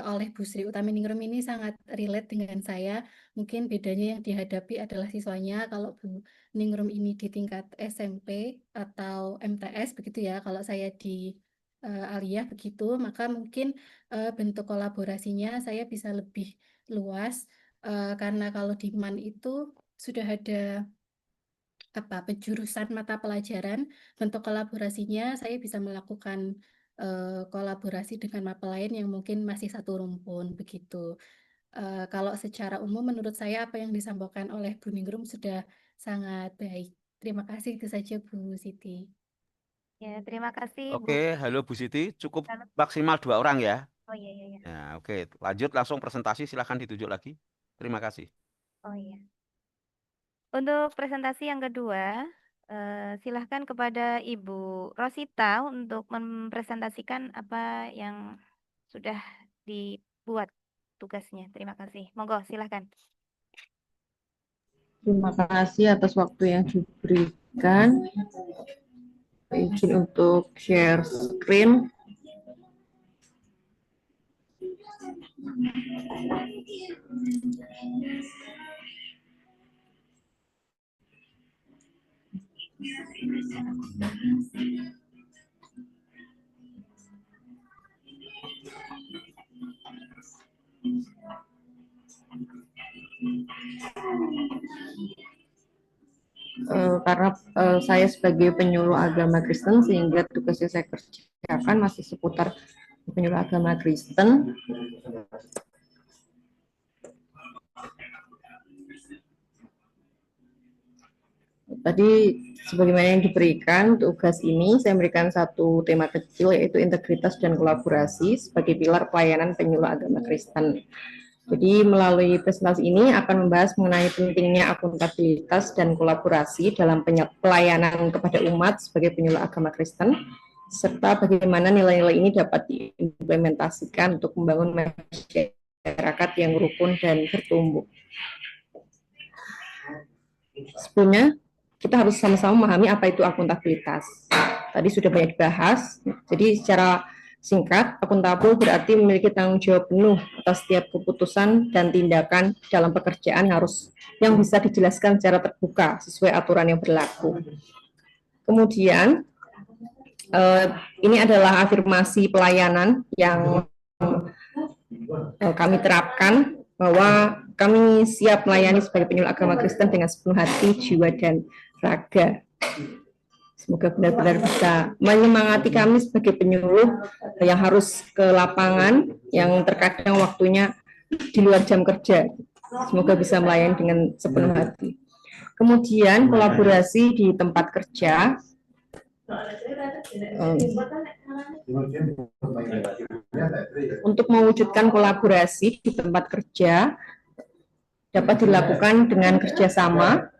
Speaker 11: oleh Bu Sri Utaminingrum ini sangat relate dengan saya. Mungkin bedanya yang dihadapi adalah siswanya. Kalau Bu Ningrum ini di tingkat SMP atau MTS begitu ya. Kalau saya di Aliyah begitu, maka mungkin bentuk kolaborasinya saya bisa lebih luas karena kalau di MAN itu sudah ada penjurusan mata pelajaran. Bentuk kolaborasinya saya bisa melakukan kolaborasi dengan mapel lain yang mungkin masih satu rumpun begitu. Kalau secara umum menurut saya apa yang disampaikan oleh Bu Ningrum sudah sangat baik. Terima kasih, itu saja Bu Siti.
Speaker 9: Ya, terima kasih Bu.
Speaker 2: Oke, halo Bu Siti, cukup maksimal 2 orang ya.
Speaker 9: Oh iya.
Speaker 2: Ya, oke, lanjut langsung presentasi, silahkan ditunjuk lagi. Terima kasih.
Speaker 9: Oh iya. Untuk presentasi yang kedua, silahkan kepada Ibu Rosita untuk mempresentasikan apa yang sudah dibuat tugasnya. Terima kasih. Monggo, silahkan.
Speaker 6: Terima kasih atas waktu yang diberikan. Izin untuk share screen. Karena saya sebagai penyuluh agama Kristen, sehingga tugas yang saya kerjakan masih seputar penyuluh agama Kristen. Tadi sebagaimana yang diberikan tugas ini, saya memberikan satu tema kecil, yaitu integritas dan kolaborasi sebagai pilar pelayanan penyuluh agama Kristen. Jadi melalui presentasi ini akan membahas mengenai pentingnya akuntabilitas dan kolaborasi dalam pelayanan kepada umat sebagai penyuluh agama Kristen, serta bagaimana nilai-nilai ini dapat diimplementasikan untuk membangun masyarakat yang rukun dan bertumbuh. Sebelumnya, kita harus sama-sama memahami apa itu akuntabilitas. Tadi sudah banyak dibahas, jadi secara singkat, akuntabel berarti memiliki tanggung jawab penuh atas setiap keputusan dan tindakan dalam pekerjaan yang bisa dijelaskan secara terbuka sesuai aturan yang berlaku. Kemudian, ini adalah afirmasi pelayanan yang kami terapkan, bahwa kami siap melayani sebagai penyuluh agama Kristen dengan sepenuh hati, jiwa, dan raga. Semoga benar-benar bisa menyemangati kami sebagai penyuluh yang harus ke lapangan, yang terkadang waktunya di luar jam kerja. Semoga bisa melayani dengan sepenuh hati. Kemudian kolaborasi di tempat kerja. Untuk mewujudkan kolaborasi di tempat kerja dapat dilakukan dengan kerjasama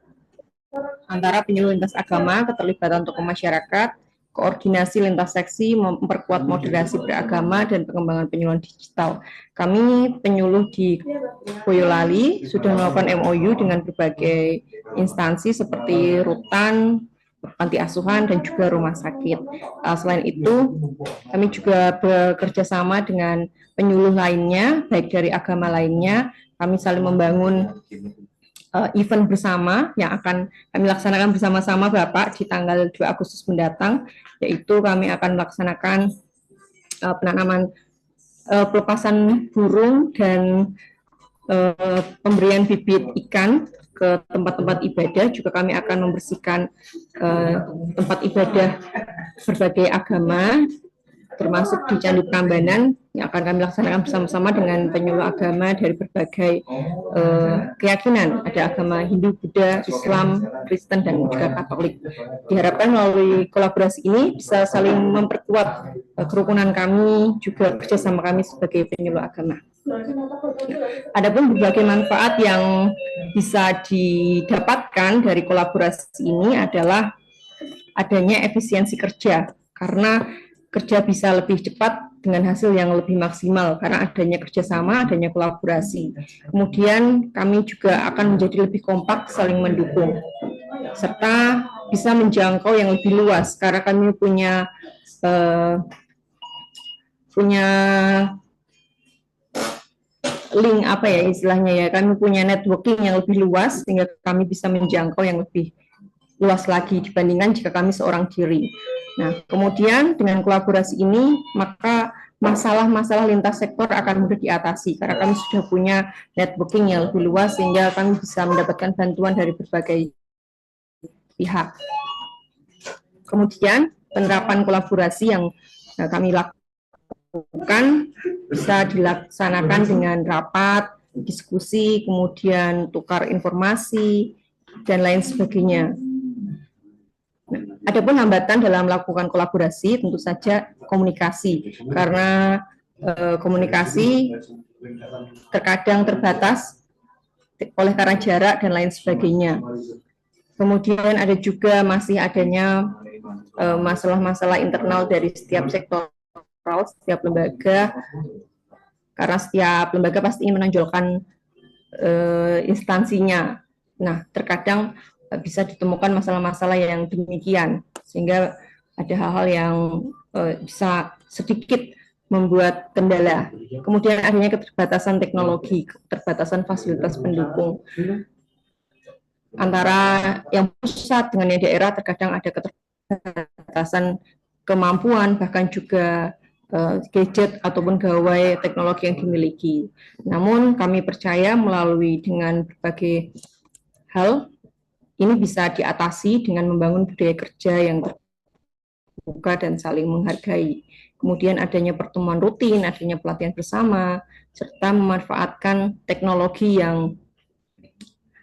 Speaker 6: antara penyuluh lintas agama, keterlibatan tokoh masyarakat, koordinasi lintas seksi, memperkuat moderasi beragama, dan pengembangan penyuluhan digital. Kami penyuluh di Boyolali sudah melakukan MOU dengan berbagai instansi seperti rutan, panti asuhan, dan juga rumah sakit. Selain itu, kami juga bekerja sama dengan penyuluh lainnya, baik dari agama lainnya. Kami saling membangun event bersama yang akan kami laksanakan bersama-sama Bapak di tanggal 2 Agustus mendatang, yaitu kami akan melaksanakan penanaman pelepasan burung dan pemberian bibit ikan ke tempat-tempat ibadah. Juga kami akan membersihkan tempat ibadah berbagai agama, termasuk di Candi Prambanan, yang akan kami laksanakan bersama-sama dengan penyuluh agama dari berbagai keyakinan. Ada agama Hindu, Buddha, Islam, Kristen, dan juga Katolik. Diharapkan melalui kolaborasi ini bisa saling memperkuat kerukunan kami, juga kerjasama kami sebagai penyuluh agama. Adapun berbagai manfaat yang bisa didapatkan dari kolaborasi ini adalah adanya efisiensi kerja, karena kerja bisa lebih cepat dengan hasil yang lebih maksimal karena adanya kerjasama, adanya kolaborasi. Kemudian kami juga akan menjadi lebih kompak, saling mendukung, serta bisa menjangkau yang lebih luas karena kami punya link apa ya istilahnya ya, kami punya networking yang lebih luas sehingga kami bisa menjangkau yang lebih luas lagi dibandingkan jika kami seorang diri. Nah, kemudian dengan kolaborasi ini, maka masalah-masalah lintas sektor akan mudah diatasi karena kami sudah punya networking yang lebih luas sehingga kami bisa mendapatkan bantuan dari berbagai pihak. Kemudian penerapan kolaborasi yang kami lakukan bisa dilaksanakan dengan rapat, diskusi, kemudian tukar informasi, dan lain sebagainya. Adapun hambatan dalam melakukan kolaborasi tentu saja komunikasi, karena komunikasi terkadang terbatas oleh karena jarak dan lain sebagainya. Kemudian ada juga masih adanya masalah-masalah internal dari setiap sektor, setiap lembaga, karena setiap lembaga pasti ingin menonjolkan instansinya. Nah, terkadang bisa ditemukan masalah-masalah yang demikian, sehingga ada hal-hal yang bisa sedikit membuat kendala. Kemudian adanya keterbatasan teknologi, keterbatasan fasilitas pendukung. Antara yang pusat dengan yang daerah terkadang ada keterbatasan kemampuan, bahkan juga gadget ataupun gawai teknologi yang dimiliki. Namun kami percaya melalui dengan berbagai hal, ini bisa diatasi dengan membangun budaya kerja yang terbuka dan saling menghargai. Kemudian adanya pertemuan rutin, adanya pelatihan bersama, serta memanfaatkan teknologi yang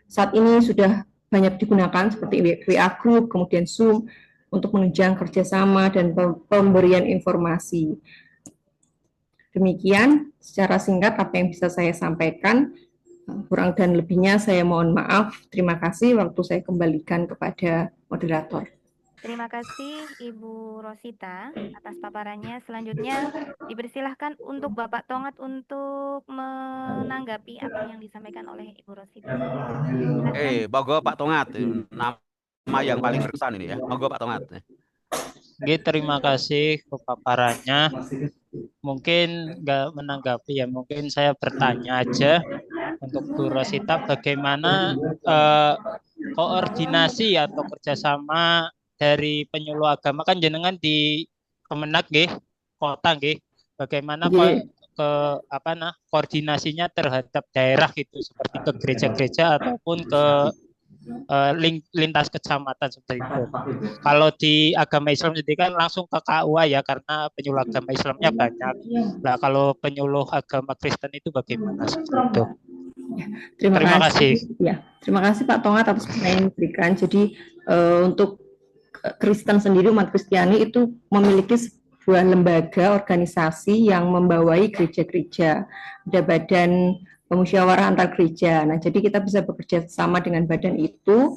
Speaker 6: saat ini sudah banyak digunakan seperti WA Group, kemudian Zoom, untuk menunjang kerjasama dan pemberian informasi. Demikian secara singkat apa yang bisa saya sampaikan. Kurang dan lebihnya saya mohon maaf. Terima kasih. Waktu saya kembalikan kepada moderator.
Speaker 9: Terima kasih Ibu Rosita atas paparannya. Selanjutnya dipersilahkan untuk Bapak Tongat untuk menanggapi apa yang disampaikan oleh Ibu Rosita.
Speaker 2: Monggo Pak Tongat, nama yang paling berkesan ini ya. Monggo Pak Tongat.
Speaker 5: Oke, terima kasih paparannya. Mungkin nggak menanggapi ya, mungkin saya bertanya aja untuk Bu Rosita, bagaimana koordinasi atau kerjasama dari penyuluh agama, kan jenengan di Kemenak nggih, kota nggih, bagaimana koordinasinya terhadap daerah gitu, seperti ke gereja-gereja ataupun ke lintas kecamatan seperti itu. Kalau di agama Islam sendiri kan langsung ke KUA ya, karena penyuluh agama Islamnya banyak. Nah, kalau penyuluh agama Kristen itu bagaimana seperti itu? Terima kasih.
Speaker 6: Ya, terima kasih Pak Tongat atas pertanyaan yang diberikan. Jadi untuk Kristen sendiri, umat Kristiani itu memiliki sebuah lembaga organisasi yang membawai gereja-gereja. Ada badan pemusyawarah antar gereja. Nah, jadi kita bisa bekerja sama dengan badan itu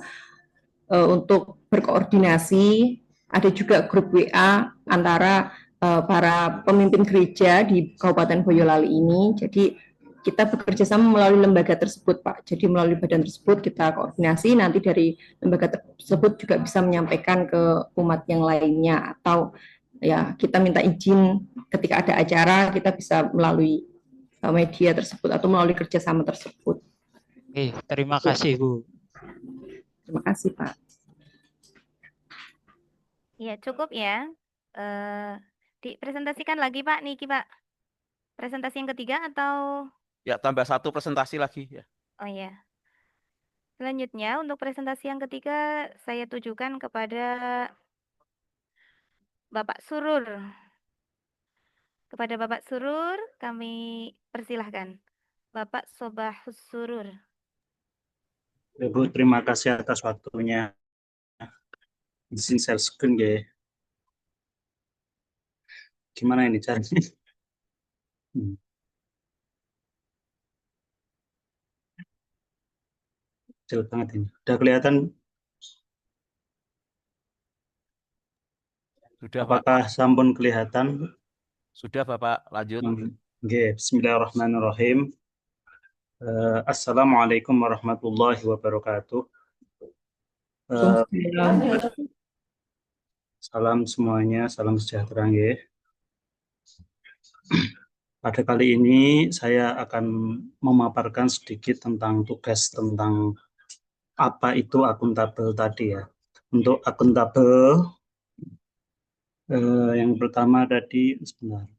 Speaker 6: untuk berkoordinasi. Ada juga grup WA antara para pemimpin gereja di Kabupaten Boyolali ini. Jadi kita bekerja sama melalui lembaga tersebut, Pak. Jadi melalui badan tersebut kita koordinasi, nanti dari lembaga tersebut juga bisa menyampaikan ke umat yang lainnya, atau ya kita minta izin ketika ada acara, kita bisa melalui media tersebut atau melalui kerjasama tersebut.
Speaker 5: Oke, terima kasih Bu.
Speaker 6: Terima kasih Pak.
Speaker 9: Iya, cukup ya. Dipresentasikan lagi Pak Niki Pak. Presentasi yang ketiga atau?
Speaker 2: Ya, tambah satu presentasi lagi ya.
Speaker 9: Oh iya. Selanjutnya untuk presentasi yang ketiga saya tujukan kepada Bapak Surur. Kepada Bapak Surur kami persilahkan. Bapak Sobahus Surur.
Speaker 12: Ibu, terima kasih atas waktunya. Izin share screen ya. Gimana ini caranya? Kecil banget ini. Udah kelihatan?
Speaker 2: Sudah,
Speaker 12: apakah
Speaker 2: Pak.
Speaker 12: Sampun kelihatan?
Speaker 2: Sudah, Bapak. Lanjut.
Speaker 12: Oke, bismillahirrahmanirrahim. Assalamualaikum warahmatullahi wabarakatuh. Salam semuanya, salam sejahtera nggih. Pada kali ini saya akan memaparkan sedikit tentang tugas tentang apa itu akuntabel tadi ya. Untuk akuntabel yang pertama tadi sebentar.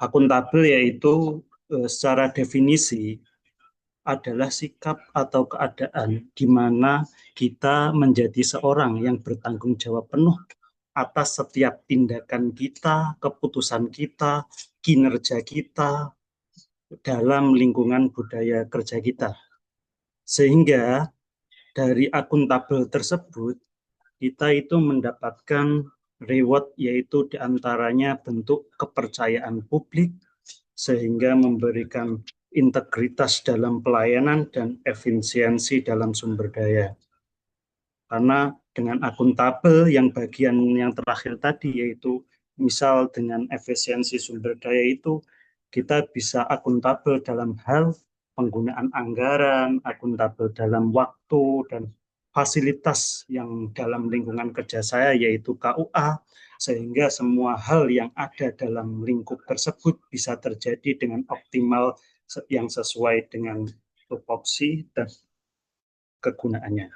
Speaker 12: Akuntabel yaitu secara definisi adalah sikap atau keadaan di mana kita menjadi seorang yang bertanggung jawab penuh atas setiap tindakan kita, keputusan kita, kinerja kita dalam lingkungan budaya kerja kita. Sehingga dari akuntabel tersebut kita itu mendapatkan reward, yaitu diantaranya bentuk kepercayaan publik sehingga memberikan integritas dalam pelayanan dan efisiensi dalam sumber daya. Karena dengan akuntabel yang bagian yang terakhir tadi, yaitu misal dengan efisiensi sumber daya itu, kita bisa akuntabel dalam hal penggunaan anggaran, akuntabel dalam waktu dan fasilitas yang dalam lingkungan kerja saya yaitu KUA, sehingga semua hal yang ada dalam lingkup tersebut bisa terjadi dengan optimal yang sesuai dengan tupoksi dan kegunaannya.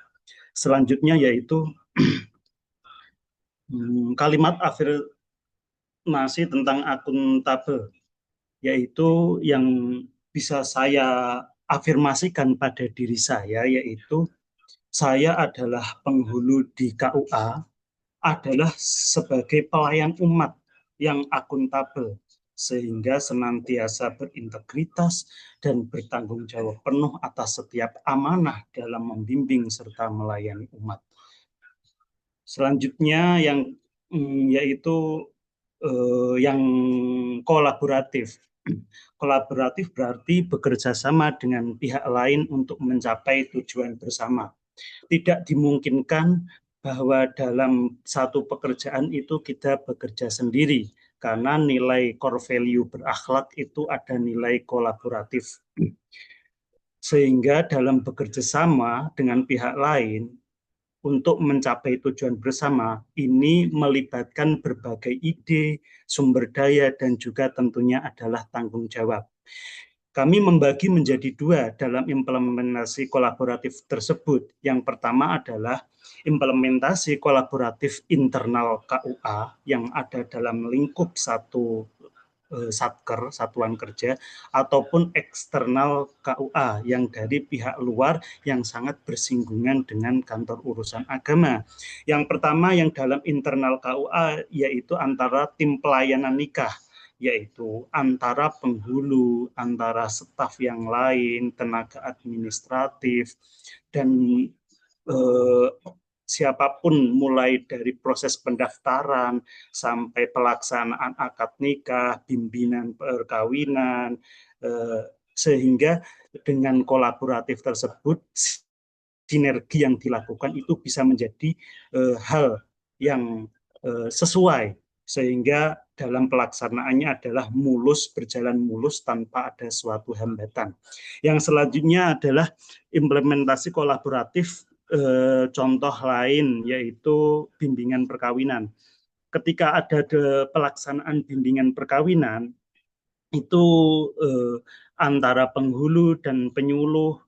Speaker 12: Selanjutnya yaitu kalimat afirmasi tentang akuntabel, yaitu yang bisa saya afirmasikan pada diri saya, yaitu saya adalah penghulu di KUA, adalah sebagai pelayan umat yang akuntabel, sehingga senantiasa berintegritas dan bertanggung jawab penuh atas setiap amanah dalam membimbing serta melayani umat. Selanjutnya yang yaitu yang kolaboratif. Kolaboratif berarti bekerja sama dengan pihak lain untuk mencapai tujuan bersama. Tidak dimungkinkan bahwa dalam satu pekerjaan itu kita bekerja sendiri, karena nilai core value berakhlak itu ada nilai kolaboratif. Sehingga dalam bekerja sama dengan pihak lain untuk mencapai tujuan bersama ini melibatkan berbagai ide, sumber daya, dan juga tentunya adalah tanggung jawab. Kami membagi menjadi dua dalam implementasi kolaboratif tersebut. Yang pertama adalah implementasi kolaboratif internal KUA yang ada dalam lingkup satu satker, satuan kerja, ataupun eksternal KUA yang dari pihak luar yang sangat bersinggungan dengan kantor urusan agama. Yang pertama yang dalam internal KUA yaitu antara tim pelayanan nikah, yaitu antara penghulu, antara staf yang lain, tenaga administratif, dan siapapun, mulai dari proses pendaftaran sampai pelaksanaan akad nikah, bimbingan perkawinan, sehingga dengan kolaboratif tersebut sinergi yang dilakukan itu bisa menjadi hal yang sesuai, sehingga dalam pelaksanaannya adalah berjalan mulus tanpa ada suatu hambatan. Yang selanjutnya adalah implementasi kolaboratif, contoh lain yaitu bimbingan perkawinan. Ketika ada pelaksanaan bimbingan perkawinan, itu antara penghulu dan penyuluh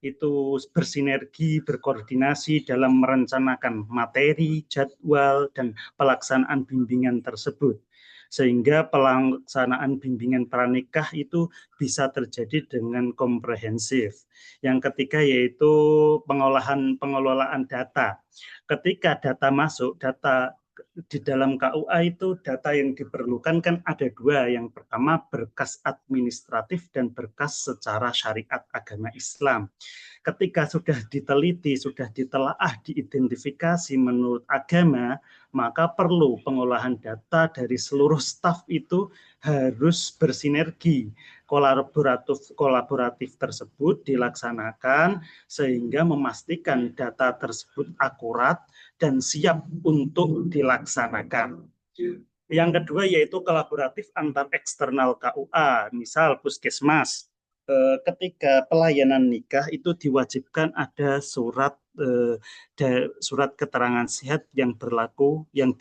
Speaker 12: itu bersinergi, berkoordinasi dalam merencanakan materi, jadwal, dan pelaksanaan bimbingan tersebut. Sehingga pelaksanaan bimbingan pranikah itu bisa terjadi dengan komprehensif. Yang ketiga yaitu pengelolaan data. Ketika data masuk, data di dalam KUA itu data yang diperlukan kan ada dua. Yang pertama berkas administratif dan berkas secara syariat agama Islam. Ketika sudah diteliti, sudah ditelaah, diidentifikasi menurut agama, maka perlu pengolahan data dari seluruh staf itu harus bersinergi. Kolaboratif tersebut dilaksanakan sehingga memastikan data tersebut akurat dan siap untuk dilaksanakan. Yang kedua yaitu kolaboratif antar eksternal KUA, misal puskesmas. Ketika pelayanan nikah itu diwajibkan ada surat keterangan sehat yang berlaku yang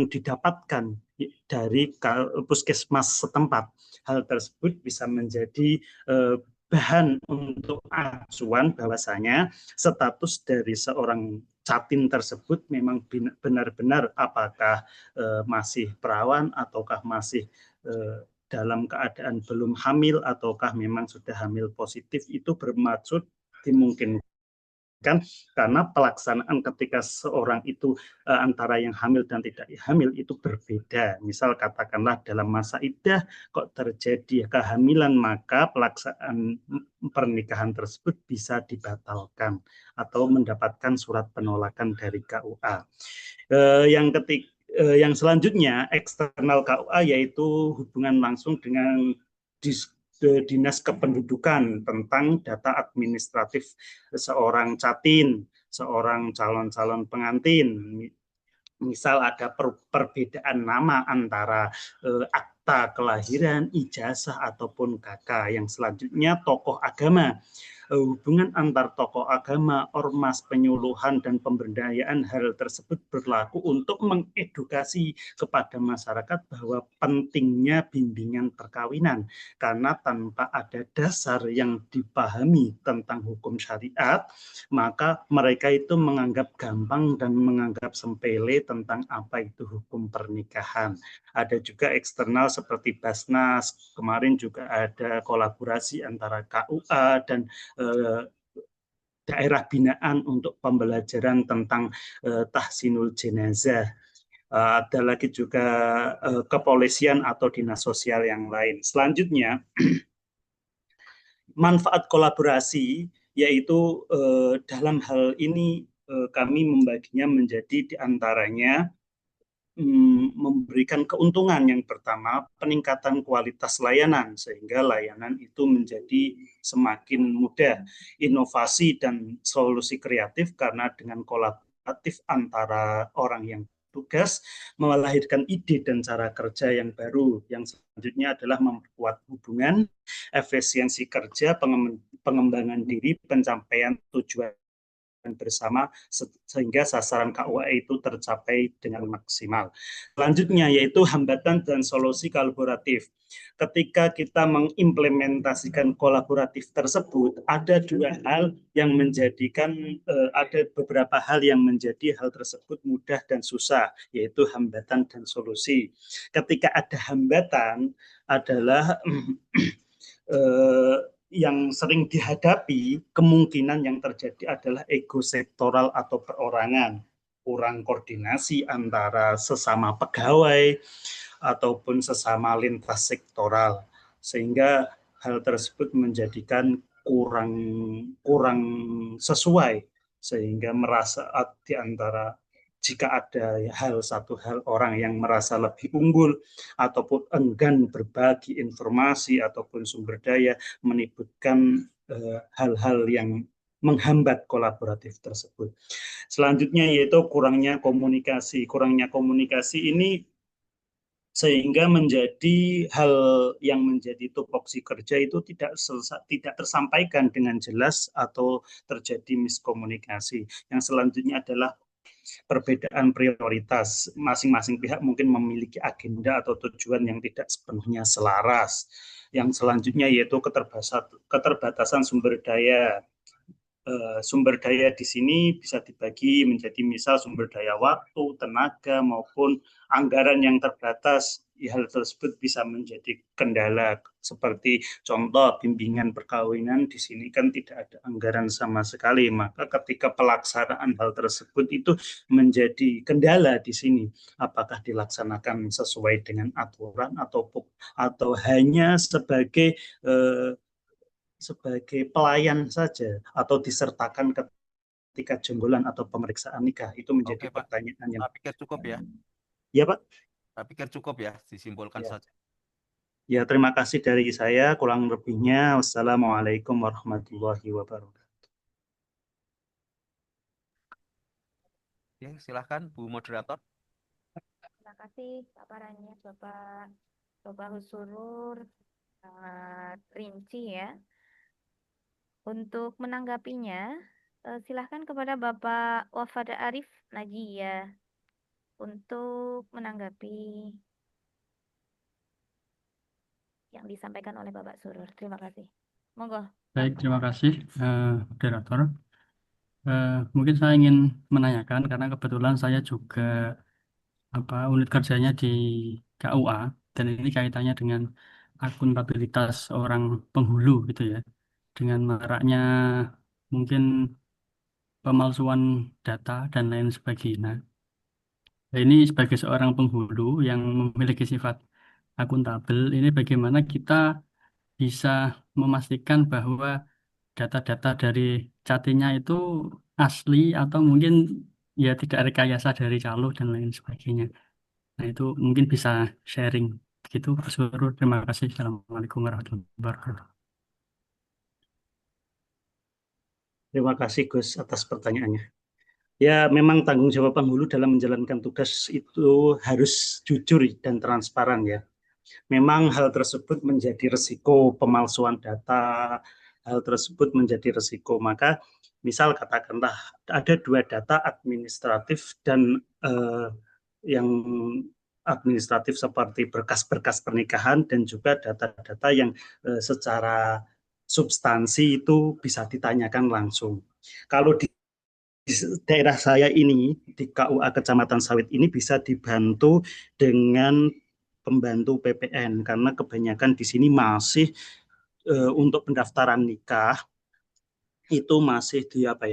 Speaker 12: didapatkan dari puskesmas setempat. Hal tersebut bisa menjadi bahan untuk acuan bahwasanya status dari seorang catin tersebut memang benar-benar apakah masih perawan ataukah masih dalam keadaan belum hamil ataukah memang sudah hamil positif. Itu bermaksud dimungkinkan karena pelaksanaan ketika seorang itu antara yang hamil dan tidak hamil itu berbeda. Misal katakanlah dalam masa iddah kok terjadi kehamilan, maka pelaksanaan pernikahan tersebut bisa dibatalkan atau mendapatkan surat penolakan dari KUA. Yang selanjutnya eksternal KUA yaitu hubungan langsung dengan Dinas Kependudukan tentang data administratif seorang catin, seorang calon-calon pengantin. Misal ada perbedaan nama antara akta kelahiran, ijazah ataupun KK. Yang selanjutnya tokoh agama. Hubungan antar tokoh agama, ormas, penyuluhan, dan pemberdayaan hal tersebut berlaku untuk mengedukasi kepada masyarakat bahwa pentingnya bimbingan perkawinan. Karena tanpa ada dasar yang dipahami tentang hukum syariat, maka mereka itu menganggap gampang dan menganggap sepele tentang apa itu hukum pernikahan. Ada juga eksternal seperti Basnas, kemarin juga ada kolaborasi antara KUA dan daerah binaan untuk pembelajaran tentang tahsinul jenazah. Ada lagi juga kepolisian atau dinas sosial yang lain. Selanjutnya, manfaat kolaborasi yaitu dalam hal ini kami membaginya menjadi diantaranya memberikan keuntungan. Yang pertama, peningkatan kualitas layanan, sehingga layanan itu menjadi semakin mudah. Inovasi dan solusi kreatif, karena dengan kolaboratif antara orang yang tugas melahirkan ide dan cara kerja yang baru. Yang selanjutnya adalah memperkuat hubungan, efisiensi kerja, pengembangan diri, pencapaian tujuan bersama sehingga sasaran KUA itu tercapai dengan maksimal. Selanjutnya yaitu hambatan dan solusi kolaboratif. Ketika kita mengimplementasikan kolaboratif tersebut, ada dua hal yang menjadikan ada beberapa hal yang menjadi hal tersebut mudah dan susah, yaitu hambatan dan solusi. Ketika ada hambatan adalah yang sering dihadapi, kemungkinan yang terjadi adalah ego sektoral atau perorangan, kurang koordinasi antara sesama pegawai ataupun sesama lintas sektoral, sehingga hal tersebut menjadikan kurang sesuai sehingga merasa di antara jika ada satu hal orang yang merasa lebih unggul ataupun enggan berbagi informasi ataupun sumber daya, menimbulkan hal-hal yang menghambat kolaboratif tersebut. Selanjutnya yaitu kurangnya komunikasi. Kurangnya komunikasi ini sehingga menjadi hal yang menjadi tupoksi kerja itu tidak tersampaikan dengan jelas atau terjadi miskomunikasi. Yang selanjutnya adalah perbedaan prioritas. Masing-masing pihak mungkin memiliki agenda atau tujuan yang tidak sepenuhnya selaras. Yang selanjutnya yaitu keterbatasan sumber daya. Sumber daya di sini bisa dibagi menjadi misal sumber daya waktu, tenaga, maupun anggaran yang terbatas. Hal tersebut bisa menjadi kendala, seperti contoh bimbingan perkawinan di sini kan tidak ada anggaran sama sekali, maka ketika pelaksanaan hal tersebut itu menjadi kendala di sini. Apakah dilaksanakan sesuai dengan aturan atau hanya sebagai pelayan saja atau disertakan ketika jenggolan atau pemeriksaan nikah, itu menjadi
Speaker 2: Oke, Pak.
Speaker 12: pertanyaan yang
Speaker 2: Saya pikir cukup ya.
Speaker 12: ya Pak.
Speaker 2: Saya pikir cukup ya, disimpulkan
Speaker 12: Ya.
Speaker 2: saja.
Speaker 12: Ya, terima kasih dari saya, kurang lebihnya wassalamualaikum warahmatullahi wabarakatuh.
Speaker 2: Ya, silahkan Bu Moderator.
Speaker 9: Terima kasih paparannya Bapak Husurur, sangat rinci ya. Untuk menanggapinya, silahkan kepada Bapak Wafada Arif Najia untuk menanggapi yang disampaikan oleh Bapak Surur. Terima kasih. Monggo.
Speaker 13: Baik, terima kasih, moderator. Mungkin saya ingin menanyakan karena kebetulan saya juga unit kerjanya di KUA dan ini kaitannya dengan akuntabilitas orang penghulu gitu ya, dengan maraknya mungkin pemalsuan data dan lain sebagainya. Nah, ini sebagai seorang penghulu yang memiliki sifat akuntabel, ini bagaimana kita bisa memastikan bahwa data-data dari catinya itu asli atau mungkin ya tidak rekayasa dari calo dan lain sebagainya. Nah, itu mungkin bisa sharing. Begitu, Pak Surur. Terima kasih. Assalamualaikum warahmatullahi wabarakatuh.
Speaker 12: Terima kasih Gus atas pertanyaannya. Ya, memang tanggung jawab penghulu dalam menjalankan tugas itu harus jujur dan transparan ya. Memang hal tersebut menjadi risiko pemalsuan data, hal tersebut menjadi risiko. Maka misal katakanlah ada dua data administratif dan yang administratif seperti berkas-berkas pernikahan dan juga data-data yang secara substansi itu bisa ditanyakan langsung. Kalau di daerah saya ini, di KUA Kecamatan Sawit ini bisa dibantu dengan pembantu PPN, karena kebanyakan di sini masih untuk pendaftaran nikah, itu masih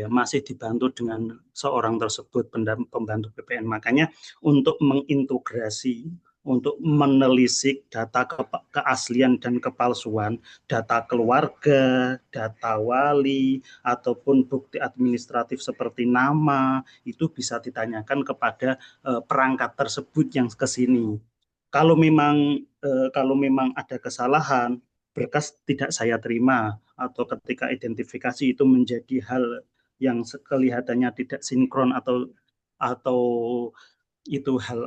Speaker 12: masih dibantu dengan seorang tersebut, pembantu PPN. Makanya untuk mengintegrasi, untuk menelisik data keaslian dan kepalsuan, data keluarga, data wali, ataupun bukti administratif seperti nama, itu bisa ditanyakan kepada perangkat tersebut yang ke sini. Kalau memang ada kesalahan, berkas tidak saya terima, atau ketika identifikasi itu menjadi hal yang kelihatannya tidak sinkron atau itu hal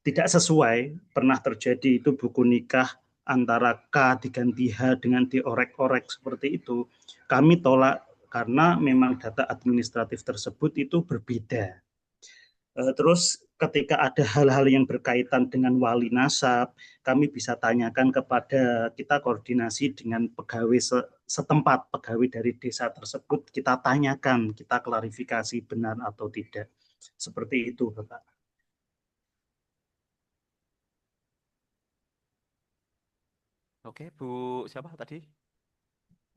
Speaker 12: tidak sesuai, pernah terjadi itu buku nikah antara K diganti H dengan diorek-orek seperti itu, kami tolak karena memang data administratif tersebut itu berbeda. Terus ketika ada hal-hal yang berkaitan dengan wali nasab, kami bisa tanyakan kita koordinasi dengan pegawai setempat, pegawai dari desa tersebut, kita tanyakan, kita klarifikasi benar atau tidak. Seperti itu, Bapak.
Speaker 2: Oke, Bu siapa tadi?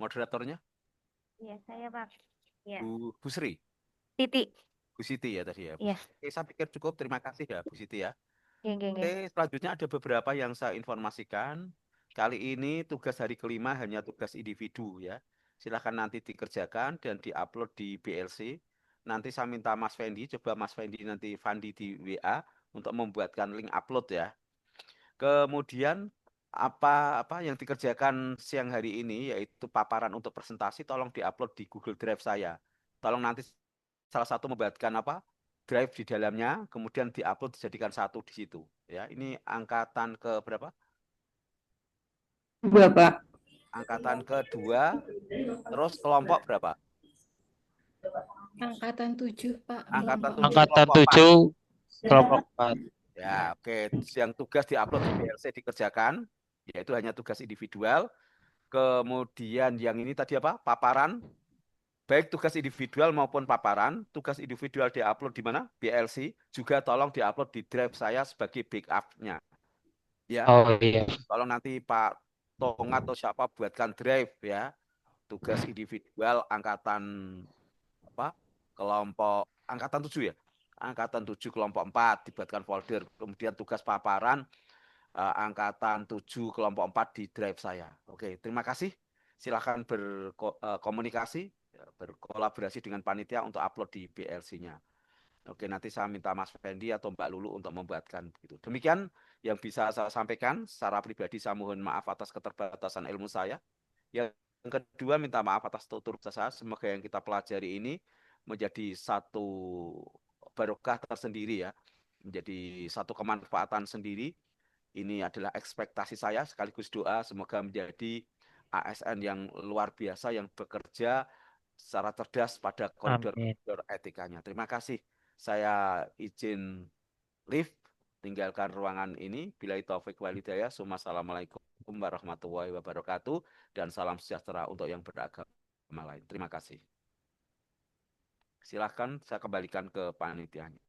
Speaker 2: Moderatornya?
Speaker 9: Iya, saya Pak. Ya.
Speaker 2: Bu Sri.
Speaker 9: Titi.
Speaker 2: Bu Siti ya tadi ya.
Speaker 9: Iya.
Speaker 2: Oke, saya pikir cukup. Terima kasih ya Bu Siti ya.
Speaker 9: Oke,
Speaker 2: Oke, selanjutnya ada beberapa yang saya informasikan. Kali ini tugas hari kelima hanya tugas individu ya. Silakan nanti dikerjakan dan diupload di BLC. nanti saya minta Mas Fendi, coba Mas Fendi nanti Fandi di WA untuk membuatkan link upload ya. Kemudian apa yang dikerjakan siang hari ini yaitu paparan untuk presentasi, tolong diupload di Google Drive saya. Tolong nanti salah satu membuatkan drive di dalamnya, kemudian diupload dijadikan satu di situ. Ya, ini angkatan ke berapa?
Speaker 6: Bapak.
Speaker 2: Angkatan kedua, terus kelompok berapa?
Speaker 11: Angkatan 7, Pak.
Speaker 2: Angkatan
Speaker 11: Kelompok
Speaker 2: 7
Speaker 5: Angkatan
Speaker 2: kelompok 4.
Speaker 5: 7 kelompok 4.
Speaker 2: Ya, oke. Yang tugas diupload di PLC dikerjakan, yaitu hanya tugas individual. Kemudian yang ini tadi apa? Paparan. Baik tugas individual maupun paparan, tugas individual diupload di mana? PLC. Juga tolong diupload di drive saya sebagai backup-nya. Ya.
Speaker 5: Oh iya.
Speaker 2: Tolong nanti Pak Tongat atau siapa buatkan drive ya. Tugas individual angkatan kelompok angkatan 7 ya. Angkatan 7 kelompok 4 dibuatkan folder. Kemudian tugas paparan angkatan 7 kelompok 4 di drive saya. Oke, terima kasih. Silakan berkomunikasi, berkolaborasi dengan panitia untuk upload di PLC-nya. Oke, nanti saya minta Mas Fendi atau Mbak Lulu untuk membuatkan begitu. Demikian yang bisa saya sampaikan. Secara pribadi saya mohon maaf atas keterbatasan ilmu saya. Yang kedua, minta maaf atas tutur saya. Semoga yang kita pelajari ini menjadi satu barokah tersendiri ya, menjadi satu kemanfaatan sendiri. Ini adalah ekspektasi saya sekaligus doa semoga menjadi ASN yang luar biasa yang bekerja secara cerdas pada koridor etikanya. Terima kasih. Saya izin live, tinggalkan ruangan ini. Billahi taufik wal hidayah. Assalamualaikum warahmatullahi wabarakatuh dan salam sejahtera untuk yang beragama lain. Terima kasih. Silahkan saya kembalikan ke panitianya.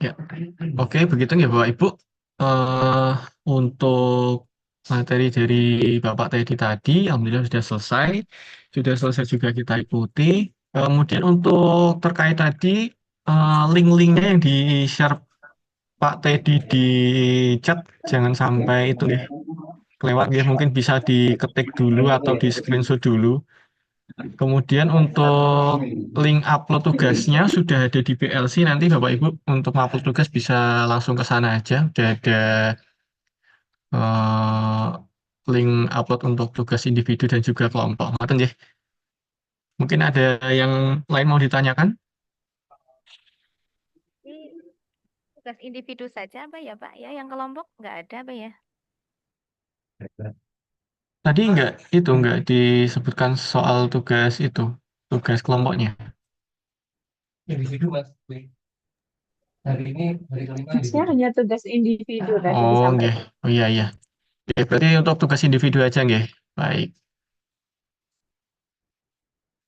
Speaker 14: Ya, oke, begitu ya Bapak Ibu. Untuk materi dari Bapak Teddy tadi, alhamdulillah sudah selesai juga kita ikuti. Kemudian untuk terkait tadi, link-linknya yang di-share Pak Teddy di chat, jangan sampai itu ya, kelewat ya, mungkin bisa diketik dulu atau di screenshot dulu. Kemudian untuk link upload tugasnya sudah ada di PLC, nanti Bapak Ibu untuk upload tugas bisa langsung ke sana aja. Udah ada link upload untuk tugas individu dan juga kelompok. Ngoten ya. Mungkin ada yang lain mau ditanyakan?
Speaker 9: Tugas individu saja apa ya Pak? Ya, yang kelompok nggak ada apa ya?
Speaker 14: Tadi nggak disebutkan soal tugas tugas kelompoknya.
Speaker 3: Individu Mas. Hari ini hari kelima. Tugasnya hanya tugas individu tadi
Speaker 14: Oh,
Speaker 3: disampaikan.
Speaker 14: nggih. Oh iya. Oke, berarti untuk tugas individu aja nggih. Baik.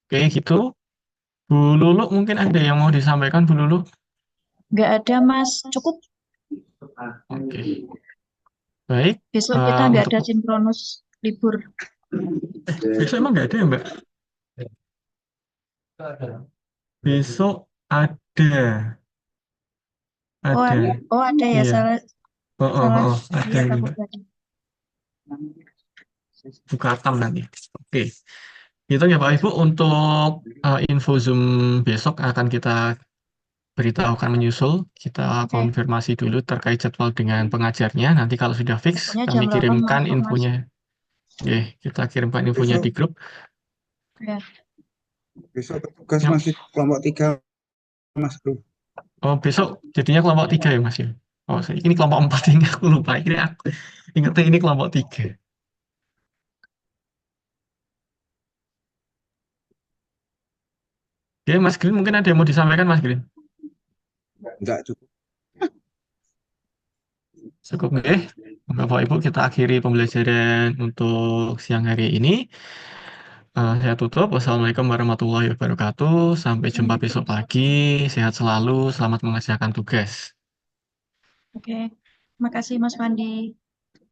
Speaker 14: Oke, gitu. Bu Lulu mungkin ada yang mau disampaikan, Bu Lulu?
Speaker 15: Nggak ada, Mas. Cukup.
Speaker 14: Oke. Baik.
Speaker 15: Besok kita nggak
Speaker 14: Untuk
Speaker 15: ada sinkronus libur.
Speaker 14: besok emang nggak ada ya, Mbak? Besok ada.
Speaker 15: Oh,
Speaker 14: Ada.
Speaker 15: ada ya,
Speaker 14: Iya.
Speaker 15: salah
Speaker 14: Ada
Speaker 15: lihat
Speaker 14: ini,
Speaker 15: aku
Speaker 14: Mbak.
Speaker 15: tadi.
Speaker 14: Buka tam nanti. Oke. Itu ya Pak Ibu, untuk info Zoom besok akan kita beritahukan menyusul. Kita
Speaker 15: Oke.
Speaker 14: konfirmasi dulu terkait jadwal dengan pengajarnya. Nanti kalau sudah fix,
Speaker 15: Pokoknya
Speaker 14: kami
Speaker 15: jam 8
Speaker 14: kirimkan
Speaker 15: masuk, Mas.
Speaker 14: infonya. Oke, kita kirimkan infonya di grup.
Speaker 15: Ya.
Speaker 16: Besok petugas
Speaker 14: Ya.
Speaker 16: masih kelompok 3 Mas Bro.
Speaker 14: Oh, besok jadinya kelompok 3 ya Mas ya? Oh, ini kelompok 4 ini aku lupa. Ini aku ingetnya ini kelompok 3. Oke, Mas Green mungkin ada yang mau disampaikan, Mas Green?
Speaker 16: Enggak cukup.
Speaker 14: Cukup nggih. Bapak Ibu, kita akhiri pembelajaran untuk siang hari ini. Saya tutup. Wassalamualaikum warahmatullahi wabarakatuh. Sampai jumpa besok pagi. Sehat selalu. Selamat mengerjakan tugas.
Speaker 15: Oke. Makasih, Mas Fandi.